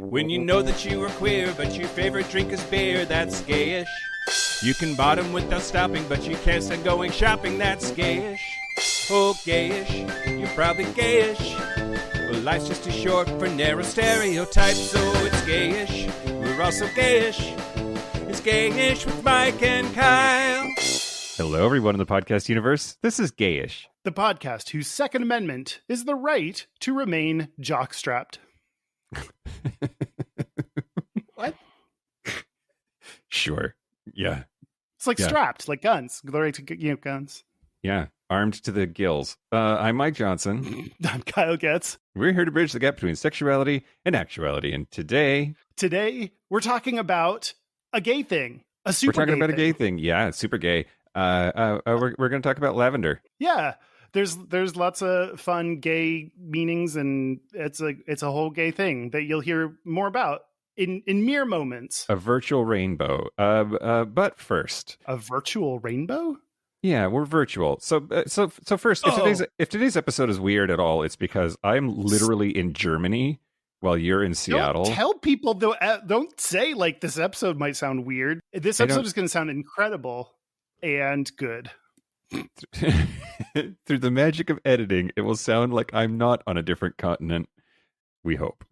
When you know that you are queer, but your favorite drink is beer, that's gayish. You can bottom without stopping, but you can't stand going shopping, that's gayish. Oh, gayish, you're probably gayish. Well, life's just too short for narrow stereotypes, so it's gayish. We're also gayish. It's Gayish with Mike and Kyle. Hello, everyone in the podcast universe. This is Gayish, the podcast whose Second Amendment is the right to remain jockstrapped. What? Sure. Yeah. It's like strapped, like guns. The right to, guns. Yeah. Armed to the gills. I'm Mike Johnson. I'm Kyle Getz. We're here to bridge the gap between sexuality and actuality. And today we're talking about a gay thing. We're talking about a gay thing. Yeah, it's super gay. We're going to talk about lavender. Yeah. There's lots of fun gay meanings, and it's a whole gay thing that you'll hear more about in mere moments. A virtual rainbow. But first, a virtual rainbow? Yeah, we're virtual. So first, if today's episode is weird at all, it's because I'm literally in Germany while you're in Seattle. Don't tell people, though. Don't say like this episode might sound weird. This episode is going to sound incredible and good. Through the magic of editing, it will sound like I'm not on a different continent. We hope.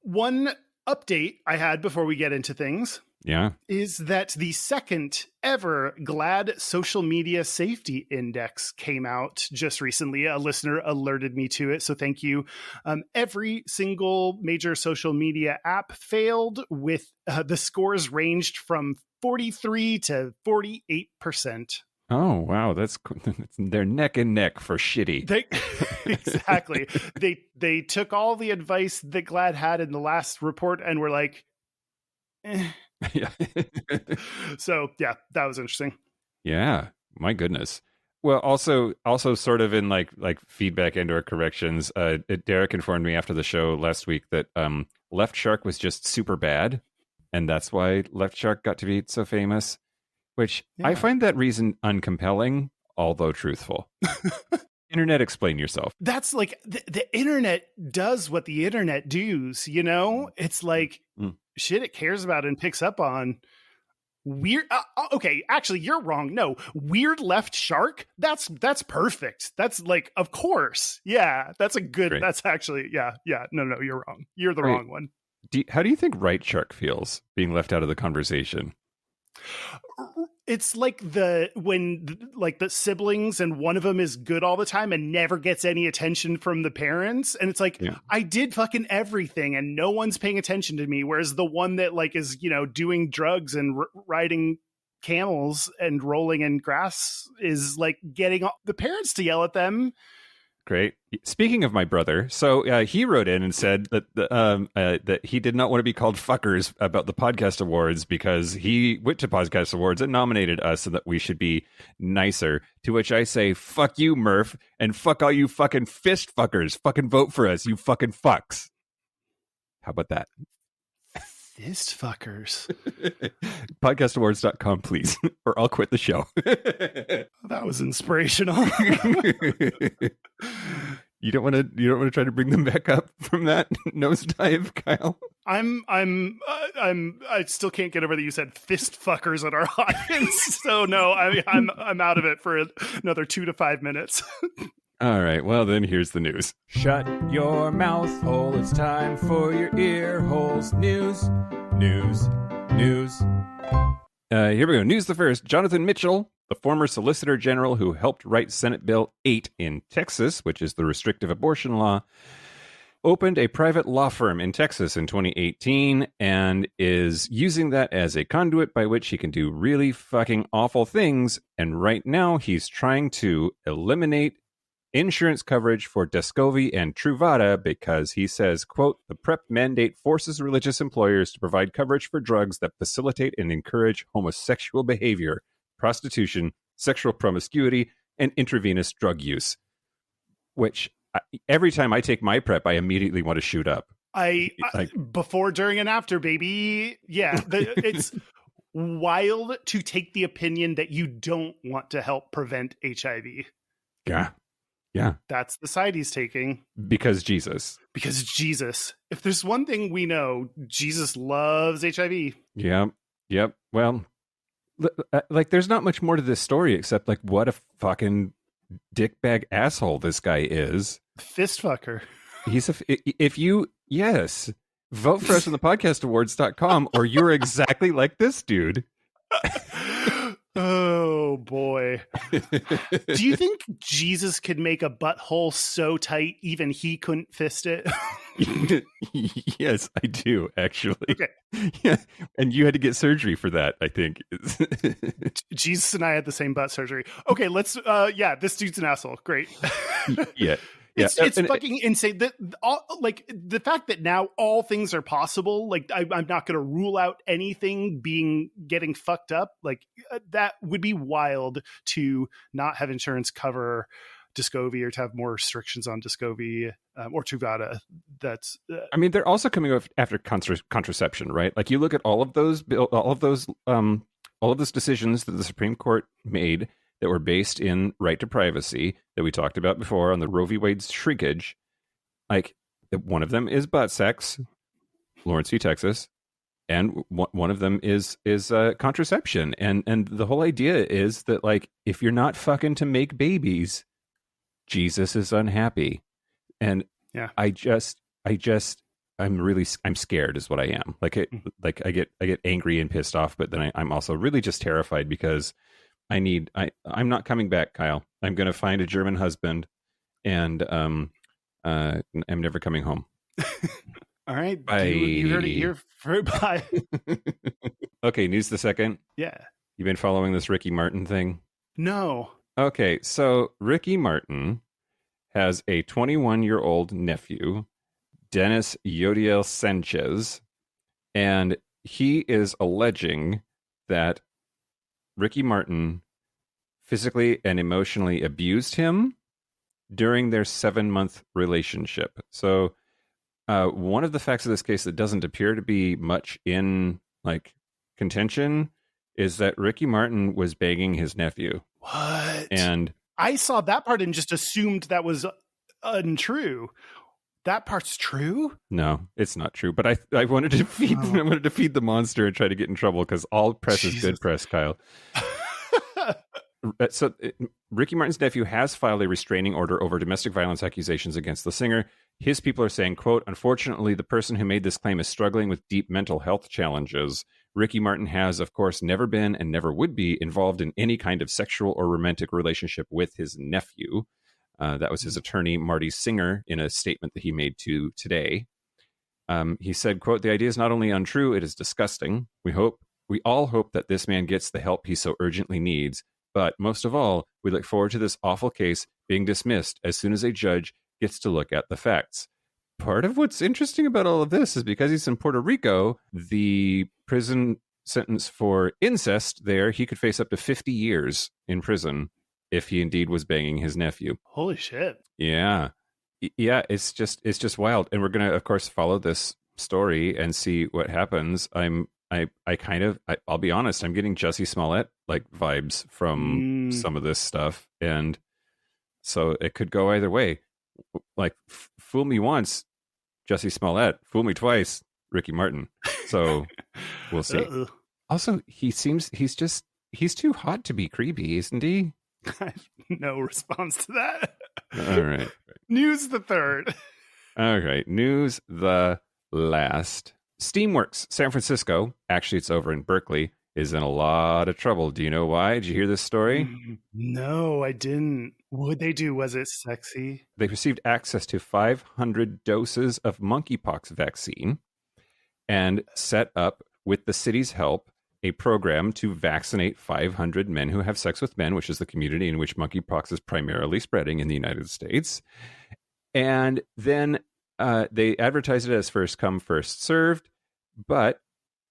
One update I had before we get into things. Yeah. Is that the second ever GLAAD Social Media Safety Index came out just recently. A listener alerted me to it, so thank you. Every single major social media app failed, with the scores ranged from 43 to 48%. Oh, wow. They're neck and neck for shitty. Exactly. They took all the advice that GLAAD had in the last report and were like, eh. Yeah. So yeah, that was interesting. Yeah, my goodness. Well, also sort of in like feedback and or corrections, Derek informed me after the show last week that Left Shark was just super bad, and that's why Left Shark got to be so famous, which I find that reason uncompelling, although truthful. Internet, explain yourself. That's like the internet does what the internet does, It's like shit it cares about and picks up on. Weird. Okay, actually, you're wrong. No, weird Left Shark. That's perfect. That's like, of course. Yeah, that's a good. Great. That's actually, yeah. No, you're wrong. You're the wrong one. How do you think Right Shark feels being left out of the conversation? It's like the siblings and one of them is good all the time and never gets any attention from the parents. And it's like, I did fucking everything and no one's paying attention to me. Whereas the one that like is, doing drugs and riding camels and rolling in grass is like getting the parents to yell at them. Great. Speaking of my brother, so he wrote in and said that that he did not want to be called fuckers about the podcast awards because he went to podcast awards and nominated us and that we should be nicer. To which I say, fuck you, Murph, and fuck all you fucking fist fuckers. Fucking vote for us, you fucking fucks. How about that? Fist fuckers. Podcastawards.com, please, or I'll quit the show. That was inspirational. You don't want to try to bring them back up from that nosedive, Kyle? I still can't get over that you said fist fuckers at our audience. So no, I'm out of it for another 2 to 5 minutes. All right, well then here's the news. Shut your mouth hole, it's time for your ear holes. News. Here we go. News the first. Jonathan Mitchell, the former Solicitor General who helped write Senate Bill 8 in Texas, which is the restrictive abortion law, opened a private law firm in Texas in 2018 and is using that as a conduit by which he can do really fucking awful things. And right now he's trying to eliminate insurance coverage for Descovy and Truvada because he says, quote, the PrEP mandate forces religious employers to provide coverage for drugs that facilitate and encourage homosexual behavior, prostitution, sexual promiscuity, and intravenous drug use. Which, every time I take my PrEP, I immediately want to shoot up. Before, during, and after, baby. Yeah, it's wild to take the opinion that you don't want to help prevent HIV. Yeah. Yeah. That's the side he's taking. Because Jesus. Because Jesus. If there's one thing we know, Jesus loves HIV. Yep. Well, like, there's not much more to this story except, like, what a fucking dickbag asshole this guy is. Fist fucker. He's yes, vote for us on the podcastawards.com or you're exactly like this dude. Oh boy. Do you think Jesus could make a butthole so tight even he couldn't fist it? Yes, I do, actually. Okay. Yeah, and you had to get surgery for that, I think. Jesus and I had the same butt surgery. Okay, let's this dude's an asshole. Great. Yeah. It's fucking insane. Like the fact that now all things are possible. Like I'm not going to rule out anything getting fucked up. Like that would be wild to not have insurance cover Descovy or to have more restrictions on Descovy or Truvada. That's. I mean, they're also coming up after contraception, right? Like you look at all of those decisions that the Supreme Court made that were based in right to privacy that we talked about before on the Roe v. Wade's shrinkage. Like one of them is butt sex, Lawrence v. Texas, and one of them is contraception. And the whole idea is that, like, if you're not fucking to make babies, Jesus is unhappy. And yeah, I'm scared is what I am. I get angry and pissed off, but then I'm also really just terrified because I'm not coming back, Kyle. I'm going to find a German husband, and I'm never coming home. All right. You heard it here. Bye. Okay, news the second. Yeah. You've been following this Ricky Martin thing? No. Okay, so Ricky Martin has a 21-year-old nephew, Dennis Yodiel Sanchez, and he is alleging that Ricky Martin physically and emotionally abused him during their 7-month relationship. So one of the facts of this case that doesn't appear to be much in contention is that Ricky Martin was banging his nephew. What? And I saw that part and just assumed that was untrue. That part's true? No, it's not true. But I wanted to feed I wanted to feed the monster and try to get in trouble because all press is good press, Kyle. So Ricky Martin's nephew has filed a restraining order over domestic violence accusations against the singer. His people are saying, quote, unfortunately, the person who made this claim is struggling with deep mental health challenges. Ricky Martin has, of course, never been and never would be involved in any kind of sexual or romantic relationship with his nephew. That was his attorney, Marty Singer, in a statement that he made to Today. He said, quote, the idea is not only untrue, it is disgusting. We all hope that this man gets the help he so urgently needs. But most of all, we look forward to this awful case being dismissed as soon as a judge gets to look at the facts. Part of what's interesting about all of this is because he's in Puerto Rico, the prison sentence for incest there, he could face up to 50 years in prison if he indeed was banging his nephew. Holy shit. Yeah. Yeah, it's just wild. And we're going to, of course, follow this story and see what happens. I'll be honest, I'm getting Jussie Smollett vibes from some of this stuff. And so it could go either way. Fool me once, Jussie Smollett. Fool me twice, Ricky Martin. So we'll see. Uh-oh. Also, he's too hot to be creepy, isn't he? I have no response to that. All right. News the third. All right. News the last. Steamworks, San Francisco, actually it's over in Berkeley, is in a lot of trouble. Do you know why? Did you hear this story? No, I didn't. What'd they do? Was it sexy? They received access to 500 doses of monkeypox vaccine and set up, with the city's help, a program to vaccinate 500 men who have sex with men, which is the community in which monkeypox is primarily spreading in the United States. And then they advertised it as first come, first served, but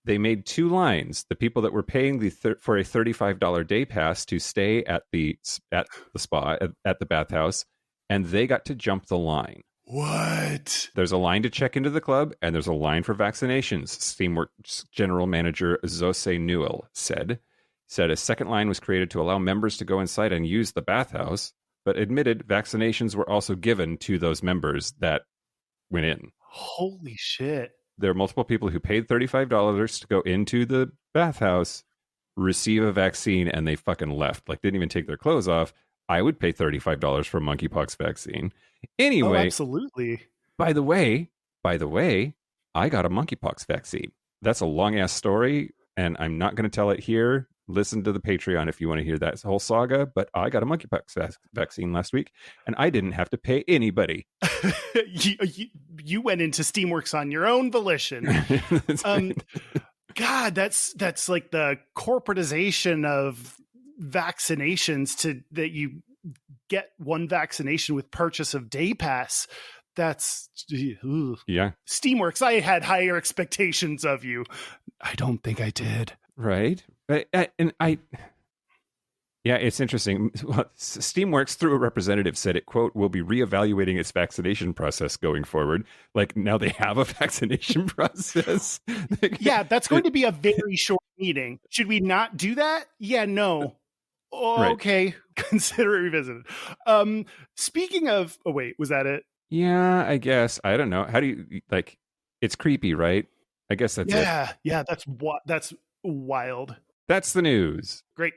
they made two lines. The people that were paying for a $35 day pass to stay at the spa, at the bathhouse, and they got to jump the line. What? There's a line to check into the club, and there's a line for vaccinations. Steamworks General Manager Zose Newell said a second line was created to allow members to go inside and use the bathhouse. but admitted vaccinations were also given to those members that went in. Holy shit. There are multiple people who paid $35 to go into the bathhouse, receive a vaccine, and they fucking left. Like, didn't even take their clothes off. I would pay $35 for a monkeypox vaccine. Anyway, absolutely. By the way, I got a monkeypox vaccine. That's a long ass story, and I'm not going to tell it here. Listen to the Patreon if you want to hear that whole saga. But I got a monkeypox vaccine last week, and I didn't have to pay anybody. You went into Steamworks on your own volition. God, that's like the corporatization of vaccinations that you get one vaccination with purchase of day pass. That's yeah. Steamworks, I had higher expectations of you. I don't think I did. Right. Yeah, it's interesting. Steamworks, through a representative, said it, quote, will be reevaluating its vaccination process going forward. Like, now they have a vaccination process. Yeah, that's going to be a very short meeting. Should we not do that? Yeah, no. Okay, right. Consider it revisited. Speaking of, wait, was that it? Yeah, I guess. I don't know. How do you, like, it's creepy, right? I guess that's it. Yeah, that's wild. That's the news. Great.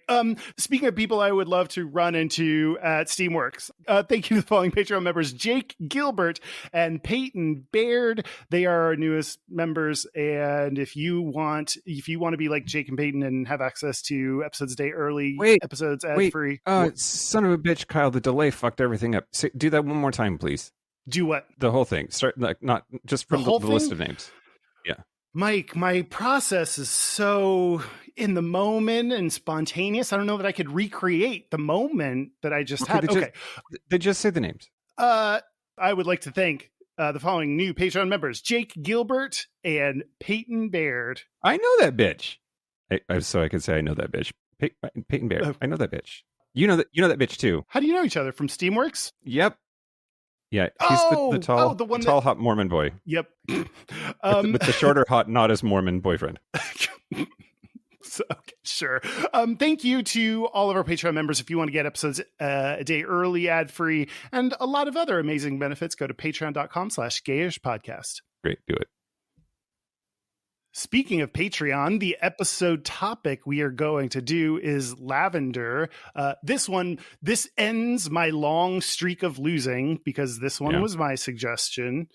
Speaking of people I would love to run into at Steamworks, thank you to the following Patreon members: Jake Gilbert and Peyton Baird. They are our newest members, and if you want to be like Jake and Peyton and have access to episodes a day early, episodes ad free. Son of a bitch, Kyle! The delay fucked everything up. Do that one more time, please. Do what? The whole thing. Start like not just from the list of names. Yeah. Mike, my process is so in the moment and spontaneous. I don't know that I could recreate the moment that I just had. They just say the names. I would like to thank the following new Patreon members: Jake Gilbert and Peyton Baird. I know that bitch. So I can say I know that bitch. Peyton Baird. I know that bitch. You know that bitch too. How do you know each other? From Steamworks? Yep. Yeah, he's the tall, hot Mormon boy. Yep. With the shorter, hot, not as Mormon boyfriend. Okay, sure. Thank you to all of our Patreon members. If you want to get episodes a day early, ad-free, and a lot of other amazing benefits, go to patreon.com/Gayish podcast. Great, do it. Speaking of Patreon, the episode topic we are going to do is Lavender. This ends my long streak of losing because this one was my suggestion.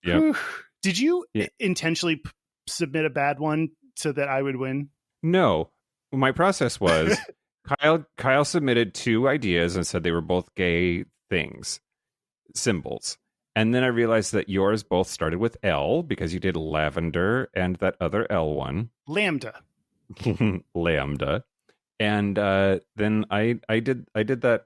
Yep. Did you intentionally submit a bad one so that I would win? No. My process was Kyle submitted two ideas and said they were both gay things, symbols. And then I realized that yours both started with L because you did lavender and that other L one. Lambda. Lambda. And then I did that.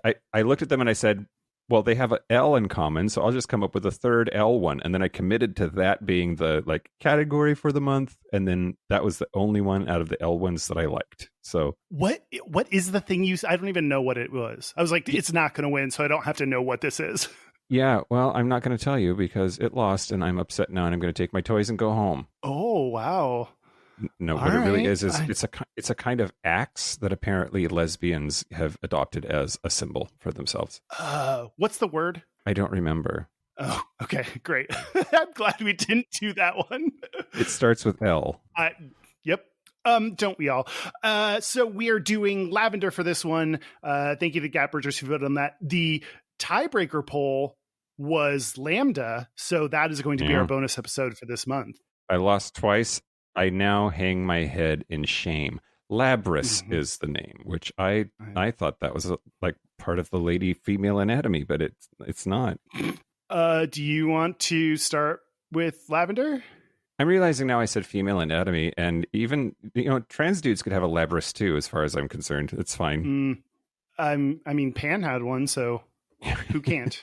I looked at them and I said, well, they have an L in common, so I'll just come up with a third L one. And then I committed to that being the category for the month. And then that was the only one out of the L ones that I liked. So what is the thing I don't even know what it was. I was like, it's not going to win, so I don't have to know what this is. Yeah, well, I'm not going to tell you because it lost and I'm upset now and I'm going to take my toys and go home. Oh, wow. No, what it really is it's a kind of axe that apparently lesbians have adopted as a symbol for themselves. What's the word? I don't remember. Oh, okay, great. I'm glad we didn't do that one. It starts with L. Yep. Don't we all? So we are doing Lavender for this one. Thank you to Gap Bridgers who voted on that. The Tiebreaker Poll was Lambda, so that is going to be our bonus episode for this month. I lost twice. I now hang my head in shame. Labrys is the name, which I thought that was part of the lady female anatomy, but it's not. Do you want to start with Lavender? I'm realizing now I said female anatomy, and even trans dudes could have a Labrys too, as far as I'm concerned. It's fine. I mean, Pan had one, so. Who can't?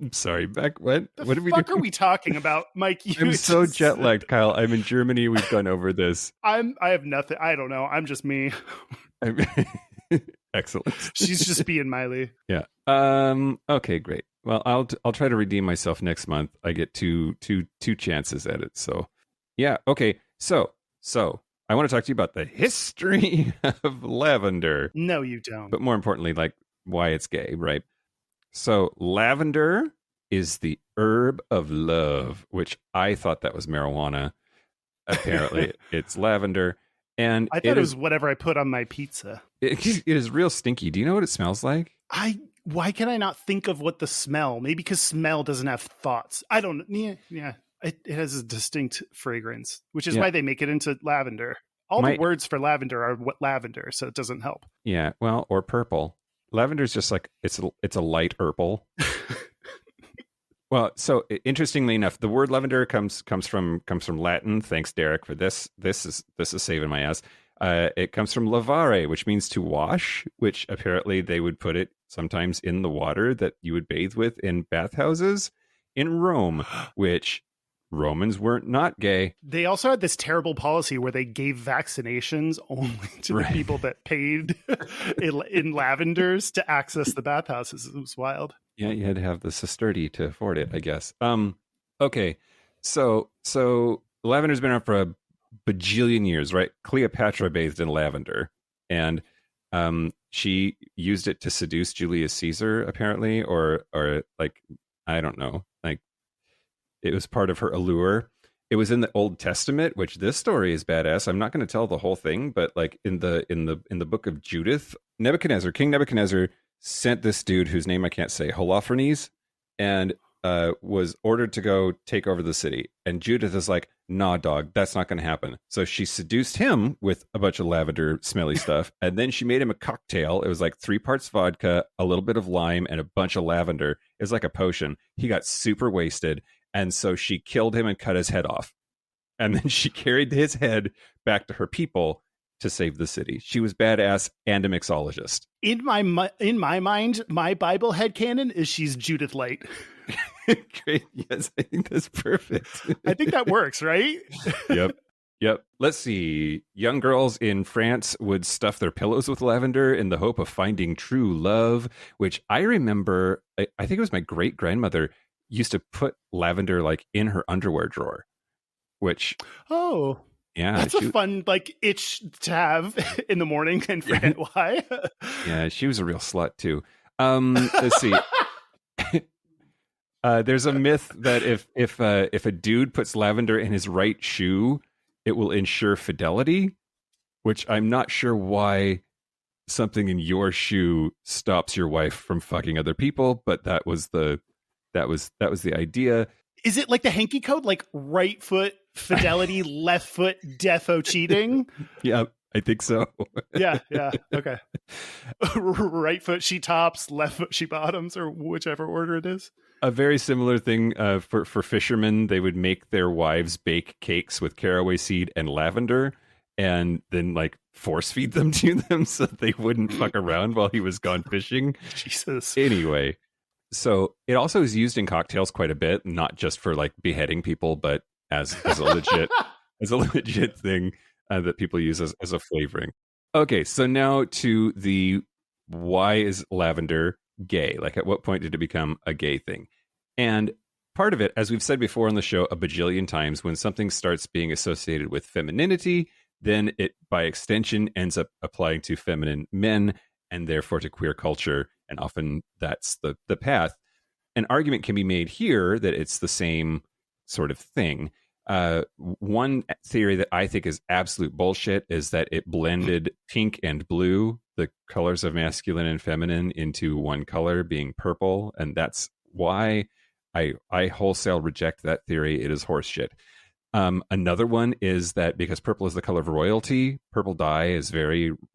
I'm sorry, Beck. What are we doing? Are we talking about, Mike? I'm so jet lagged, Kyle. I'm in Germany. We've gone over this. I have nothing. I don't know. I'm just me. Excellent. She's just being Miley. Yeah. Okay. Great. Well, I'll try to redeem myself next month. I get two chances at it. So, yeah. Okay. So I want to talk to you about the history of lavender. No, you don't. But more importantly, why it's gay, right? So lavender is the herb of love, which I thought that was marijuana. Apparently, it's lavender, and I thought it was whatever I put on my pizza. It is real stinky. Do you know what it smells like? Why can I not think of what the smell? Maybe because smell doesn't have thoughts. I don't. Yeah. It has a distinct fragrance, which is why they make it into lavender. All the words for lavender are what lavender, so it doesn't help. Yeah, well, or purple. Lavender is just like it's a light purple. Well, so interestingly enough, the word lavender comes from Latin. Thanks, Derek, for this. This is saving my ass. It comes from lavare, which means to wash, which apparently they would put it sometimes in the water that you would bathe with in bathhouses in Rome, which Romans weren't not gay. They also had this terrible policy where they gave vaccinations only to the people that paid in lavenders to access the bathhouses. It was wild. Yeah, you had to have the sesterity to afford it, I guess. Okay, so lavender's been around for a bajillion years, right? Cleopatra bathed in lavender, and she used it to seduce Julius Caesar, apparently, or like, I don't know, like it was part of her allure. It was in the Old Testament, which this story is badass. I'm not going to tell the whole thing, but like in the book of Judith, King Nebuchadnezzar sent this dude whose name I can't say, Holofernes, and was ordered to go take over the city. And Judith is like, nah, dog, that's not going to happen. So she seduced him with a bunch of lavender smelly stuff. And then she made him a cocktail. It was like 3 parts vodka, a little bit of lime, and a bunch of lavender. It was like a potion. He got super wasted. And so she killed him and cut his head off. And then she carried his head back to her people to save the city. She was badass and a mixologist. In my mind, my Bible headcanon is she's Judith Light. Great. Yes, I think that's perfect. I think that works, right? Yep. Let's see. Young girls in France would stuff their pillows with lavender in the hope of finding true love, which I remember, I think it was my great-grandmother used to put lavender like in her underwear drawer, which... Oh, yeah, that's a fun like itch to have in the morning and forget why. Yeah, she was a real slut too. Let's see. There's a myth that if a dude puts lavender in his right shoe, it will ensure fidelity, which I'm not sure why something in your shoe stops your wife from fucking other people, but that was the idea. Is it like the hanky code, like right foot fidelity, left foot defo cheating? Yeah, I think so. Yeah, okay. Right foot she tops, left foot she bottoms, or whichever order it is. A very similar thing for fishermen. They would make their wives bake cakes with caraway seed and lavender, and then like force feed them to them so they wouldn't fuck around while he was gone fishing. Jesus. Anyway. So it also is used in cocktails quite a bit, not just for like beheading people, but as a legit thing that people use as a flavoring. Okay, so now to the why is lavender gay? Like at what point did it become a gay thing? And part of it, as we've said before on the show a bajillion times, when something starts being associated with femininity, then it by extension ends up applying to feminine men and therefore to queer culture. And often that's the path. An argument can be made here that it's the same sort of thing. One theory that I think is absolute bullshit is that it blended pink and blue, the colors of masculine and feminine, into one color, being purple. And that's why I wholesale reject that theory. It is horseshit. Another one is that because purple is the color of royalty, purple dye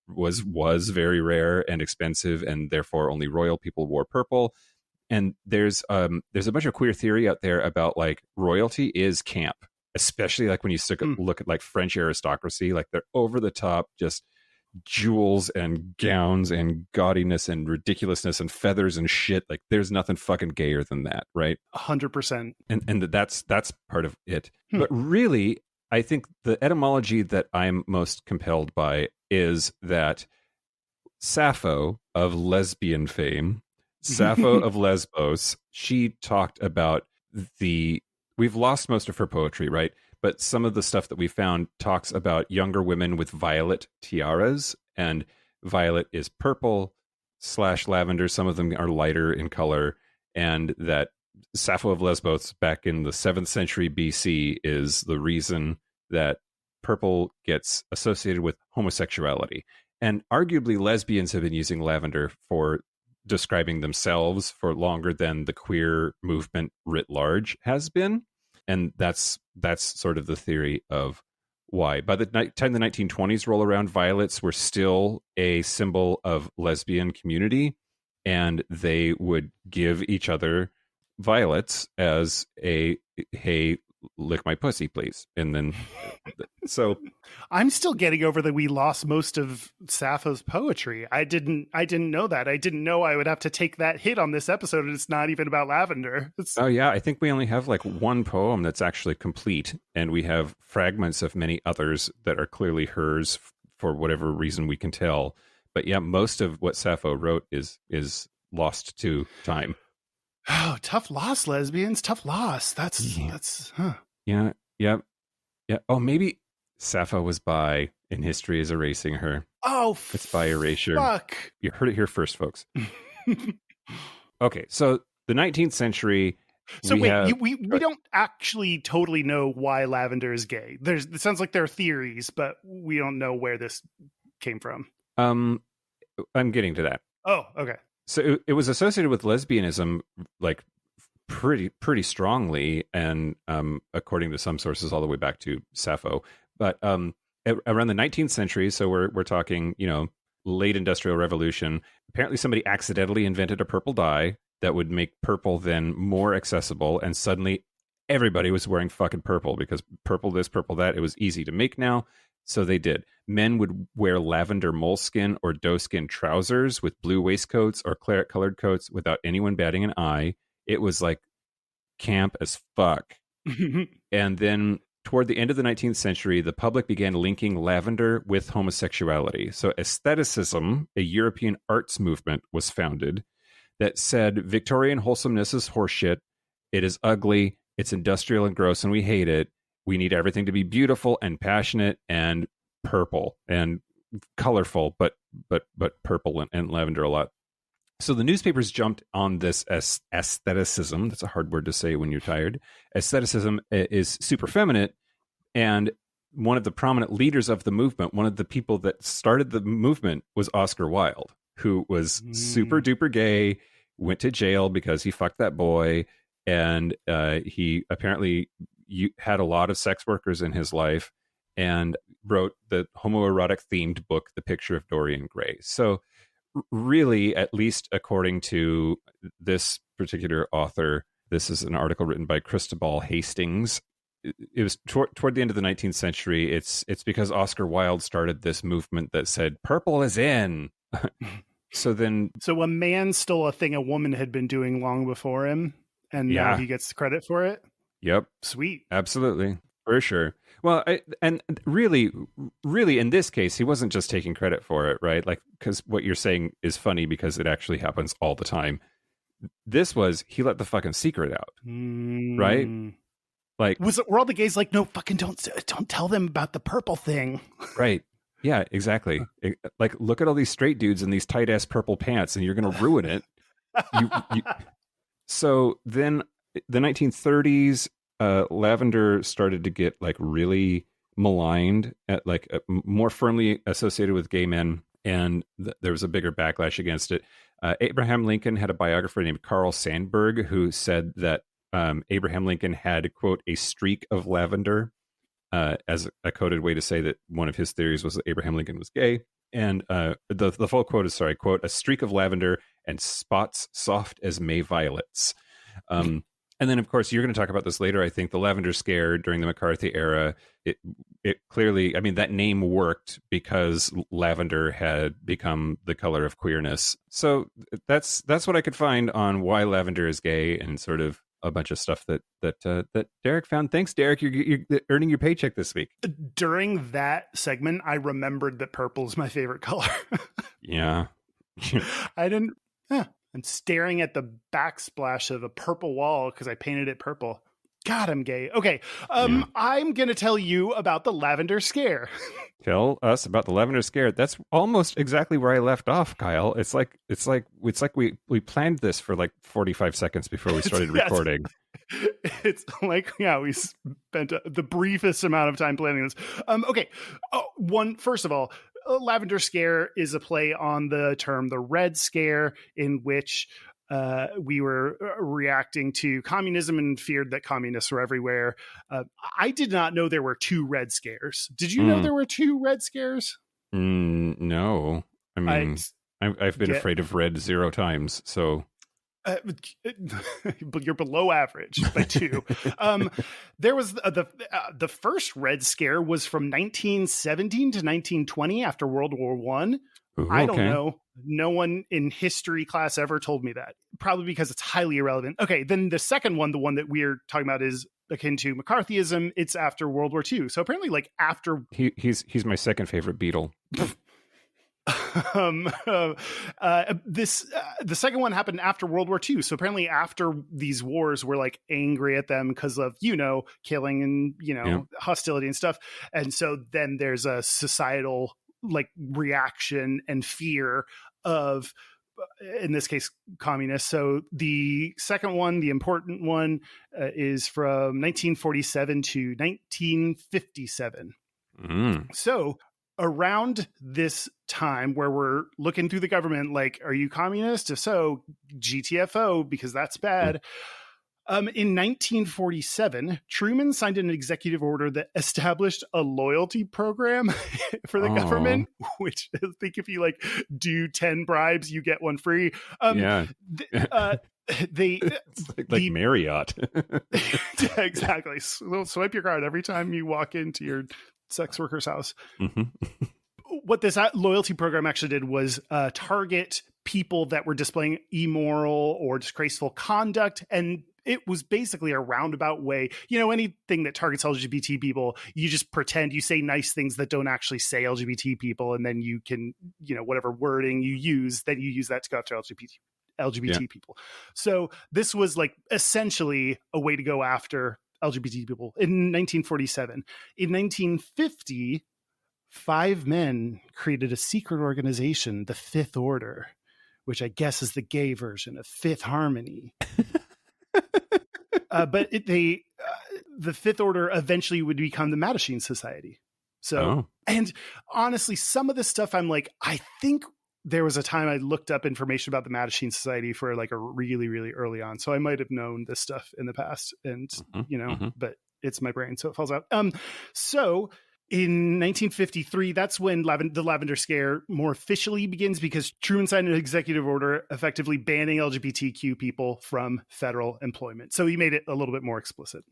was very rare and expensive, and therefore only royal people wore purple. And there's a bunch of queer theory out there about like royalty is camp, especially like when you look at like French aristocracy, like they're over the top, just jewels and gowns and gaudiness and ridiculousness and feathers and shit. Like there's nothing fucking gayer than that, right? 100%. And that's part of it. But really, I think the etymology that I'm most compelled by is that Sappho of lesbian fame, Sappho of Lesbos, she talked about we've lost most of her poetry, right? But some of the stuff that we found talks about younger women with violet tiaras, and violet is purple, / lavender. Some of them are lighter in color, and that Sappho of Lesbos back in the 7th century BC is the reason that purple gets associated with homosexuality. And arguably lesbians have been using lavender for describing themselves for longer than the queer movement writ large has been. And that's sort of the theory of why. By the time the 1920s roll around, violets were still a symbol of lesbian community, and they would give each other violets as a, hey, lick my pussy, please. And then, so I'm still getting over that we lost most of Sappho's poetry. I didn't know that. I didn't know I would have to take that hit on this episode, and it's not even about lavender. Oh yeah, I think we only have like one poem that's actually complete, and we have fragments of many others that are clearly hers for whatever reason we can tell. But yeah, most of what Sappho wrote is lost to time. Oh, tough loss, lesbians. Tough loss. That's huh. Yeah. Oh, maybe Sappho was bi and history is erasing her. Oh, it's by erasure. Fuck. You heard it here first, folks. Okay, so the 19th century. So we don't actually totally know why lavender is gay. It sounds like there are theories, but we don't know where this came from. I'm getting to that. Oh, okay. So it was associated with lesbianism, like pretty strongly, and according to some sources, all the way back to Sappho. But around the 19th century, so we're talking, late Industrial Revolution. Apparently, somebody accidentally invented a purple dye that would make purple then more accessible, and suddenly everybody was wearing fucking purple because purple this, purple that. It was easy to make now. So they did. Men would wear lavender moleskin or doeskin trousers with blue waistcoats or claret-colored coats without anyone batting an eye. It was like camp as fuck. And then toward the end of the 19th century, the public began linking lavender with homosexuality. So Aestheticism, a European arts movement, was founded that said Victorian wholesomeness is horseshit. It is ugly. It's industrial and gross, and we hate it. We need everything to be beautiful and passionate and purple and colorful, but purple and lavender a lot. So the newspapers jumped on this aestheticism. That's a hard word to say when you're tired. Aestheticism is super feminine, and one of the prominent leaders of the movement, one of the people that started the movement, was Oscar Wilde, who was super duper gay, went to jail because he fucked that boy, and he apparently had a lot of sex workers in his life, and wrote the homoerotic themed book, The Picture of Dorian Gray. So really, at least according to this particular author, this is an article written by Christabel Hastings. It was toward the end of the 19th century. It's because Oscar Wilde started this movement that said purple is in. So a man stole a thing a woman had been doing long before him, and now he gets credit for it. Yep. Sweet. Absolutely. For sure. Well, and really, in this case, he wasn't just taking credit for it, right? Like, because what you're saying is funny because it actually happens all the time. This was, he let the fucking secret out, right? Like, were all the gays like, no, fucking don't tell them about the purple thing? Right. Yeah, exactly. Like, look at all these straight dudes in these tight ass purple pants, and you're going to ruin it. So then the 1930s, lavender started to get like really maligned, more firmly associated with gay men, and there was a bigger backlash against it. Abraham Lincoln had a biographer named Carl Sandburg who said that Abraham Lincoln had, quote, a streak of lavender, as a coded way to say that one of his theories was that Abraham Lincoln was gay. And the full quote is, quote, a streak of lavender and spots soft as May violets. And then, of course, you're going to talk about this later. I think the Lavender Scare during the McCarthy era, it clearly, I mean, that name worked because lavender had become the color of queerness. So that's what I could find on why lavender is gay, and sort of a bunch of stuff that Derek found. Thanks, Derek. You're earning your paycheck this week. During that segment, I remembered that purple is my favorite color. Yeah. I didn't. I'm staring at the backsplash of a purple wall because I painted it purple. God, I'm gay. Okay. I'm going to tell you about the Lavender Scare. Tell us about the Lavender Scare. That's almost exactly where I left off, Kyle. It's like we planned this for like 45 seconds before we started recording. It's like, yeah, we spent the briefest amount of time planning this. Okay. First of all, Lavender Scare is a play on the term the Red Scare, in which we were reacting to communism and feared that communists were everywhere. I did not know there were two Red Scares. Did you know there were two Red Scares? No. I mean, I've been afraid of red 0 times, so... but you're below average by 2. There was the first Red Scare was from 1917 to 1920 after World War I. I don't know. No one in history class ever told me that. Probably because it's highly irrelevant. Okay, then the second one, the one that we're talking about, is akin to McCarthyism. It's after World War II. So apparently, like after he's my second favorite Beatle. The second one happened after World War II. So apparently after these wars, we're like angry at them because of, killing and, hostility and stuff. And so then there's a societal like reaction and fear of, in this case, communists. So the second one, the important one, is from 1947 to 1957. So around this time where we're looking through the government, like, are you communist? If so, GTFO, because that's bad. In 1947, Truman signed an executive order that established a loyalty program for the government, which I think if you like do 10 bribes, you get one free. It's like Marriott. Exactly. So swipe your card every time you walk into your sex worker's house. What this loyalty program actually did was target people that were displaying immoral or disgraceful conduct, and it was basically a roundabout way. Anything that targets LGBT people, you just pretend you say nice things that don't actually say LGBT people, and then you can, whatever wording you use, then you use that to go after LGBT people. So this was like essentially a way to go after LGBT people in 1947. In 1950, 5 men created a secret organization, the Fifth Order, which I guess is the gay version of Fifth Harmony. But the Fifth Order eventually would become the Mattachine Society. So, and honestly, some of this stuff, I'm like, I think there was a time I looked up information about the Mattachine Society for like a really, really early on. So I might have known this stuff in the past, and but it's my brain, so it falls out. So in 1953, that's when the Lavender Scare more officially begins, because Truman signed an executive order effectively banning LGBTQ people from federal employment. So he made it a little bit more explicit.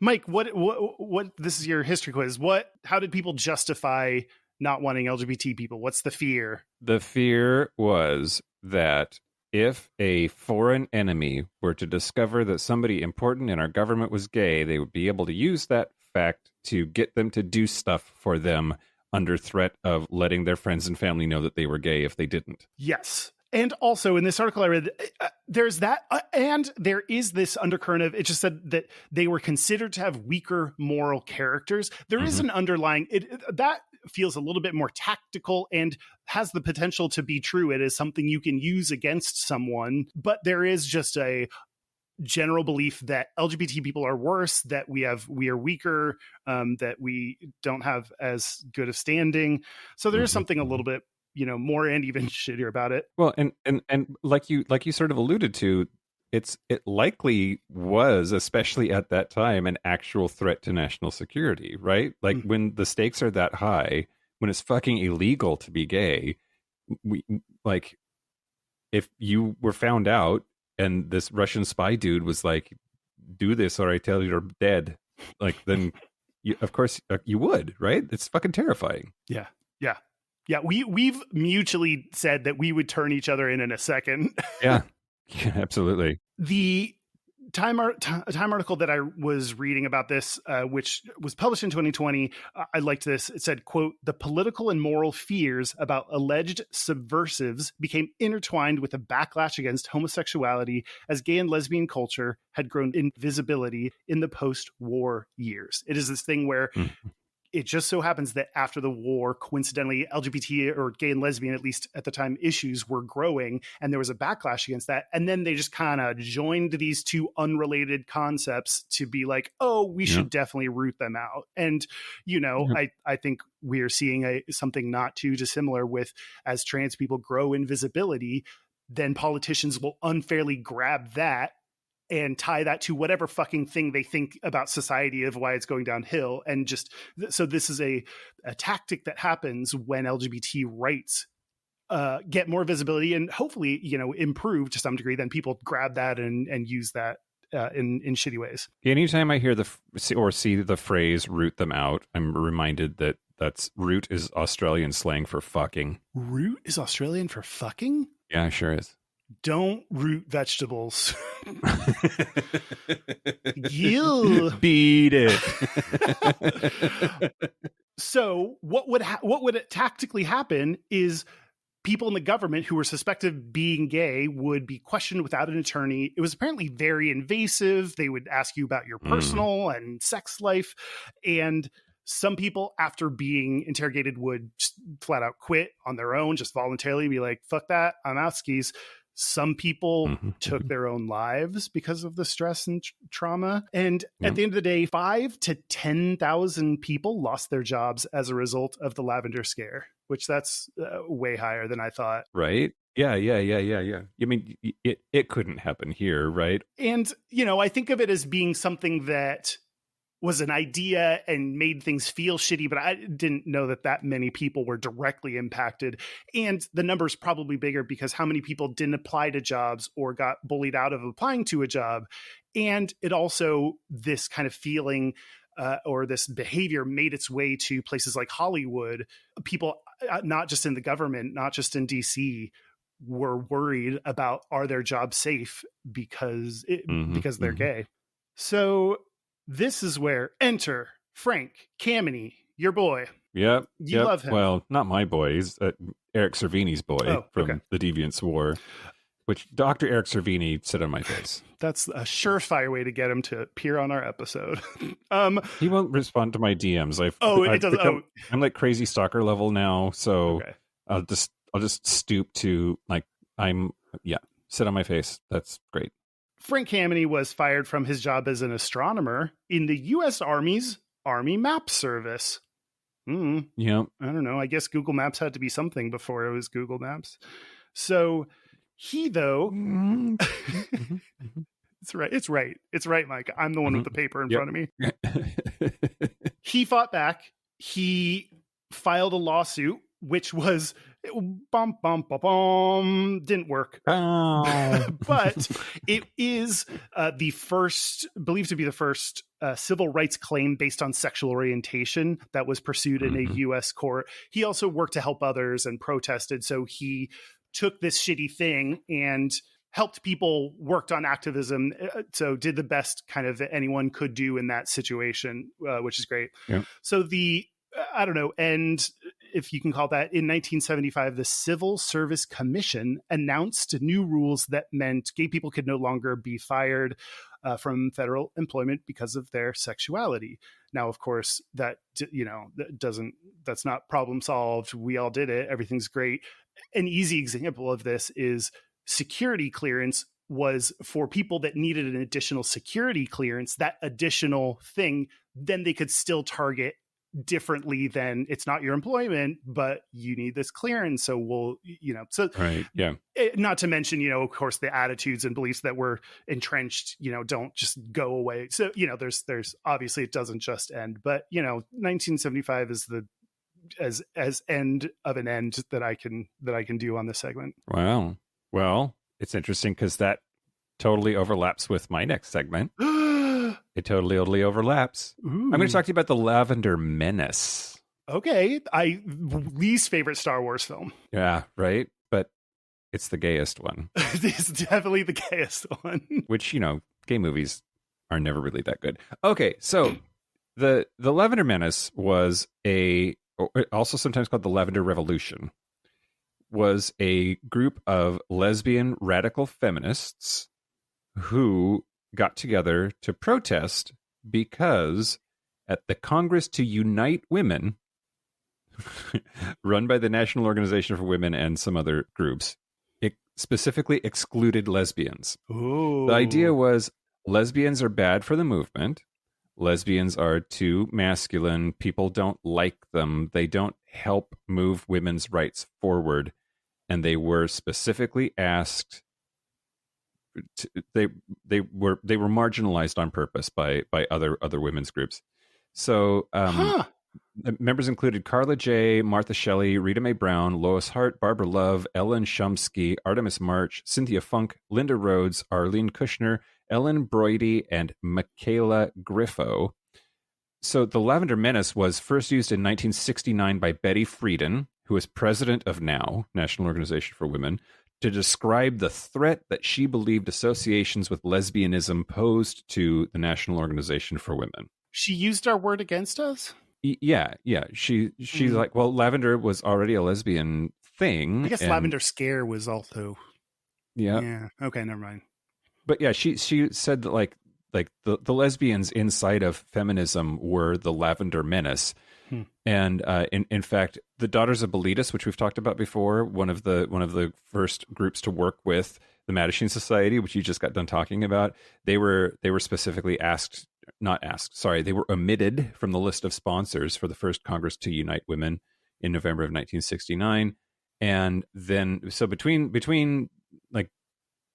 Mike, what? This is your history quiz. How did people justify not wanting LGBT people? What's the fear? The fear was that if a foreign enemy were to discover that somebody important in our government was gay, they would be able to use that fact to get them to do stuff for them under threat of letting their friends and family know that they were gay if they didn't. Yes. And also in this article I read, there's that, and there is this undercurrent of, it just said that they were considered to have weaker moral characters. There is an underlying, that feels a little bit more tactical and has the potential to be true. It is something you can use against someone, but there is just a general belief that LGBT people are worse, that we are weaker, that we don't have as good of standing. So there's something a little bit, more and even shittier about it. Well, and like you sort of alluded to, it likely was, especially at that time, an actual threat to national security, right? Like when the stakes are that high, when it's fucking illegal to be gay, if you were found out and this Russian spy dude was like, do this or I tell you you're dead, then of course you would, right? It's fucking terrifying. Yeah. We've mutually said that we would turn each other in a second. Yeah, absolutely. The Time article that I was reading about this, which was published in 2020. I liked this. It said, quote, "The political and moral fears about alleged subversives became intertwined with a backlash against homosexuality as gay and lesbian culture had grown in visibility in the post-war years." It is this thing where it just so happens that after the war, coincidentally, LGBT or gay and lesbian, at least at the time, issues were growing, and there was a backlash against that. And then they just kind of joined these two unrelated concepts to be like, oh, we should definitely root them out. And, you know, I think we're seeing something not too dissimilar with, as trans people grow in visibility, then politicians will unfairly grab that and tie that to whatever fucking thing they think about society of why it's going downhill. And just, so this is a tactic that happens when LGBT rights get more visibility and hopefully, you know, improve to some degree. Then people grab that and use that in shitty ways. Anytime I hear or see the phrase "root them out," I'm reminded that root is Australian slang for fucking. Root is Australian for fucking? Yeah, it sure is. Don't root vegetables. You beat it. So what would tactically happen is people in the government who were suspected of being gay would be questioned without an attorney. It was apparently very invasive. They would ask you about your personal and sex life. And some people, after being interrogated, would just flat out quit on their own, just voluntarily be like, fuck that, I'm out skis. Some people took their own lives because of the stress and trauma. And at the end of the day, 5,000 to 10,000 people lost their jobs as a result of the Lavender Scare, which that's way higher than I thought. Right? Yeah. I mean, it couldn't happen here, right? And, you know, I think of it as being something that was an idea and made things feel shitty, but I didn't know that many people were directly impacted. And the number's probably bigger because how many people didn't apply to jobs or got bullied out of applying to a job. And it also, this kind of feeling or this behavior made its way to places like Hollywood. People, not just in the government, not just in DC, were worried about, are their jobs safe because they're gay. So this is where enter Frank Kameny, your boy. Yep. You love him. Well, not my boy. He's Eric Cervini's boy from the Deviants War, which Dr. Eric Cervini said on my face. That's a surefire way to get him to appear on our episode. He won't respond to my DMs. I'm like crazy stalker level now, so I'll just stoop to sit on my face. That's great. Frank Kameny was fired from his job as an astronomer in the U.S. Army's Army Map Service. Yeah. I don't know. I guess Google Maps had to be something before it was Google Maps. So he, though... It's right. It's right, Mike. I'm the one with the paper in front of me. He fought back. He filed a lawsuit, which was... didn't work. But it is believed to be the first civil rights claim based on sexual orientation that was pursued in a U.S. court. He also worked to help others and protested. So he took this shitty thing and helped people, worked on activism. So did the best kind of that anyone could do in that situation, which is great. Yeah. So and if you can call that, in 1975, the Civil Service Commission announced new rules that meant gay people could no longer be fired from federal employment because of their sexuality. Now, of course, that's not problem solved. We all did it. Everything's great. An easy example of this is security clearance was for people that needed an additional security clearance. That additional thing, then they could still target differently than, it's not your employment, but you need this clearance. So right. Yeah. Not to mention, of course, the attitudes and beliefs that were entrenched, don't just go away. So, there's obviously it doesn't just end, but 1975 is as end of an end that I can do on this segment. Wow. Well, it's interesting because that totally overlaps with my next segment. It totally overlaps. Ooh. I'm going to talk to you about the Lavender Menace. Okay. Least favorite Star Wars film. Yeah, right? But it's the gayest one. It's definitely the gayest one. Which, gay movies are never really that good. Okay, so the Lavender Menace was also sometimes called the Lavender Revolution, was a group of lesbian radical feminists who got together to protest because at the Congress to Unite Women, run by the National Organization for Women and some other groups, it specifically excluded lesbians. Ooh. The idea was lesbians are bad for the movement. Lesbians are too masculine. People don't like them. They don't help move women's rights forward. And they were specifically asked they were marginalized on purpose by other women's groups. So members included Carla J, Martha Shelley, Rita Mae Brown, Lois Hart, Barbara Love, Ellen Shumsky, Artemis March, Cynthia Funk, Linda Rhodes, Arlene Kushner, Ellen Broidy, and Michaela Griffo. So the Lavender Menace was first used in 1969 by Betty Friedan, who is president of NOW, National Organization for Women, to describe the threat that she believed associations with lesbianism posed to the National Organization for Women. She used our word against us? Yeah. She's like, well, lavender was already a lesbian thing. I guess Lavender Scare was also. Yeah. Okay, never mind. But yeah, she said that like the lesbians inside of feminism were the Lavender Menace. And in fact, the Daughters of Bilitis, which we've talked about before, one of the first groups to work with the Mattachine Society, which you just got done talking about, they were specifically they were omitted from the list of sponsors for the first Congress to Unite Women in November of 1969. And then, so between like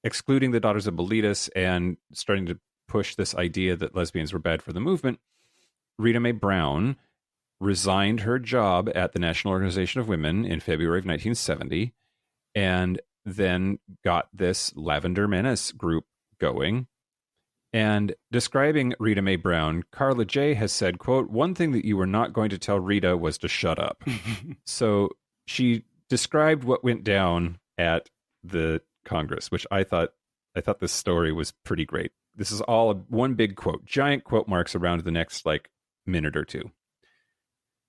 excluding the Daughters of Bilitis and starting to push this idea that lesbians were bad for the movement, Rita Mae Brown resigned her job at the National Organization of Women in February of 1970, and then got this Lavender Menace group going. And describing Rita Mae Brown, Carla J has said, quote, "One thing that you were not going to tell Rita was to shut up." So she described what went down at the Congress, which I thought this story was pretty great. This is all one big quote, giant quote marks around the next minute or two.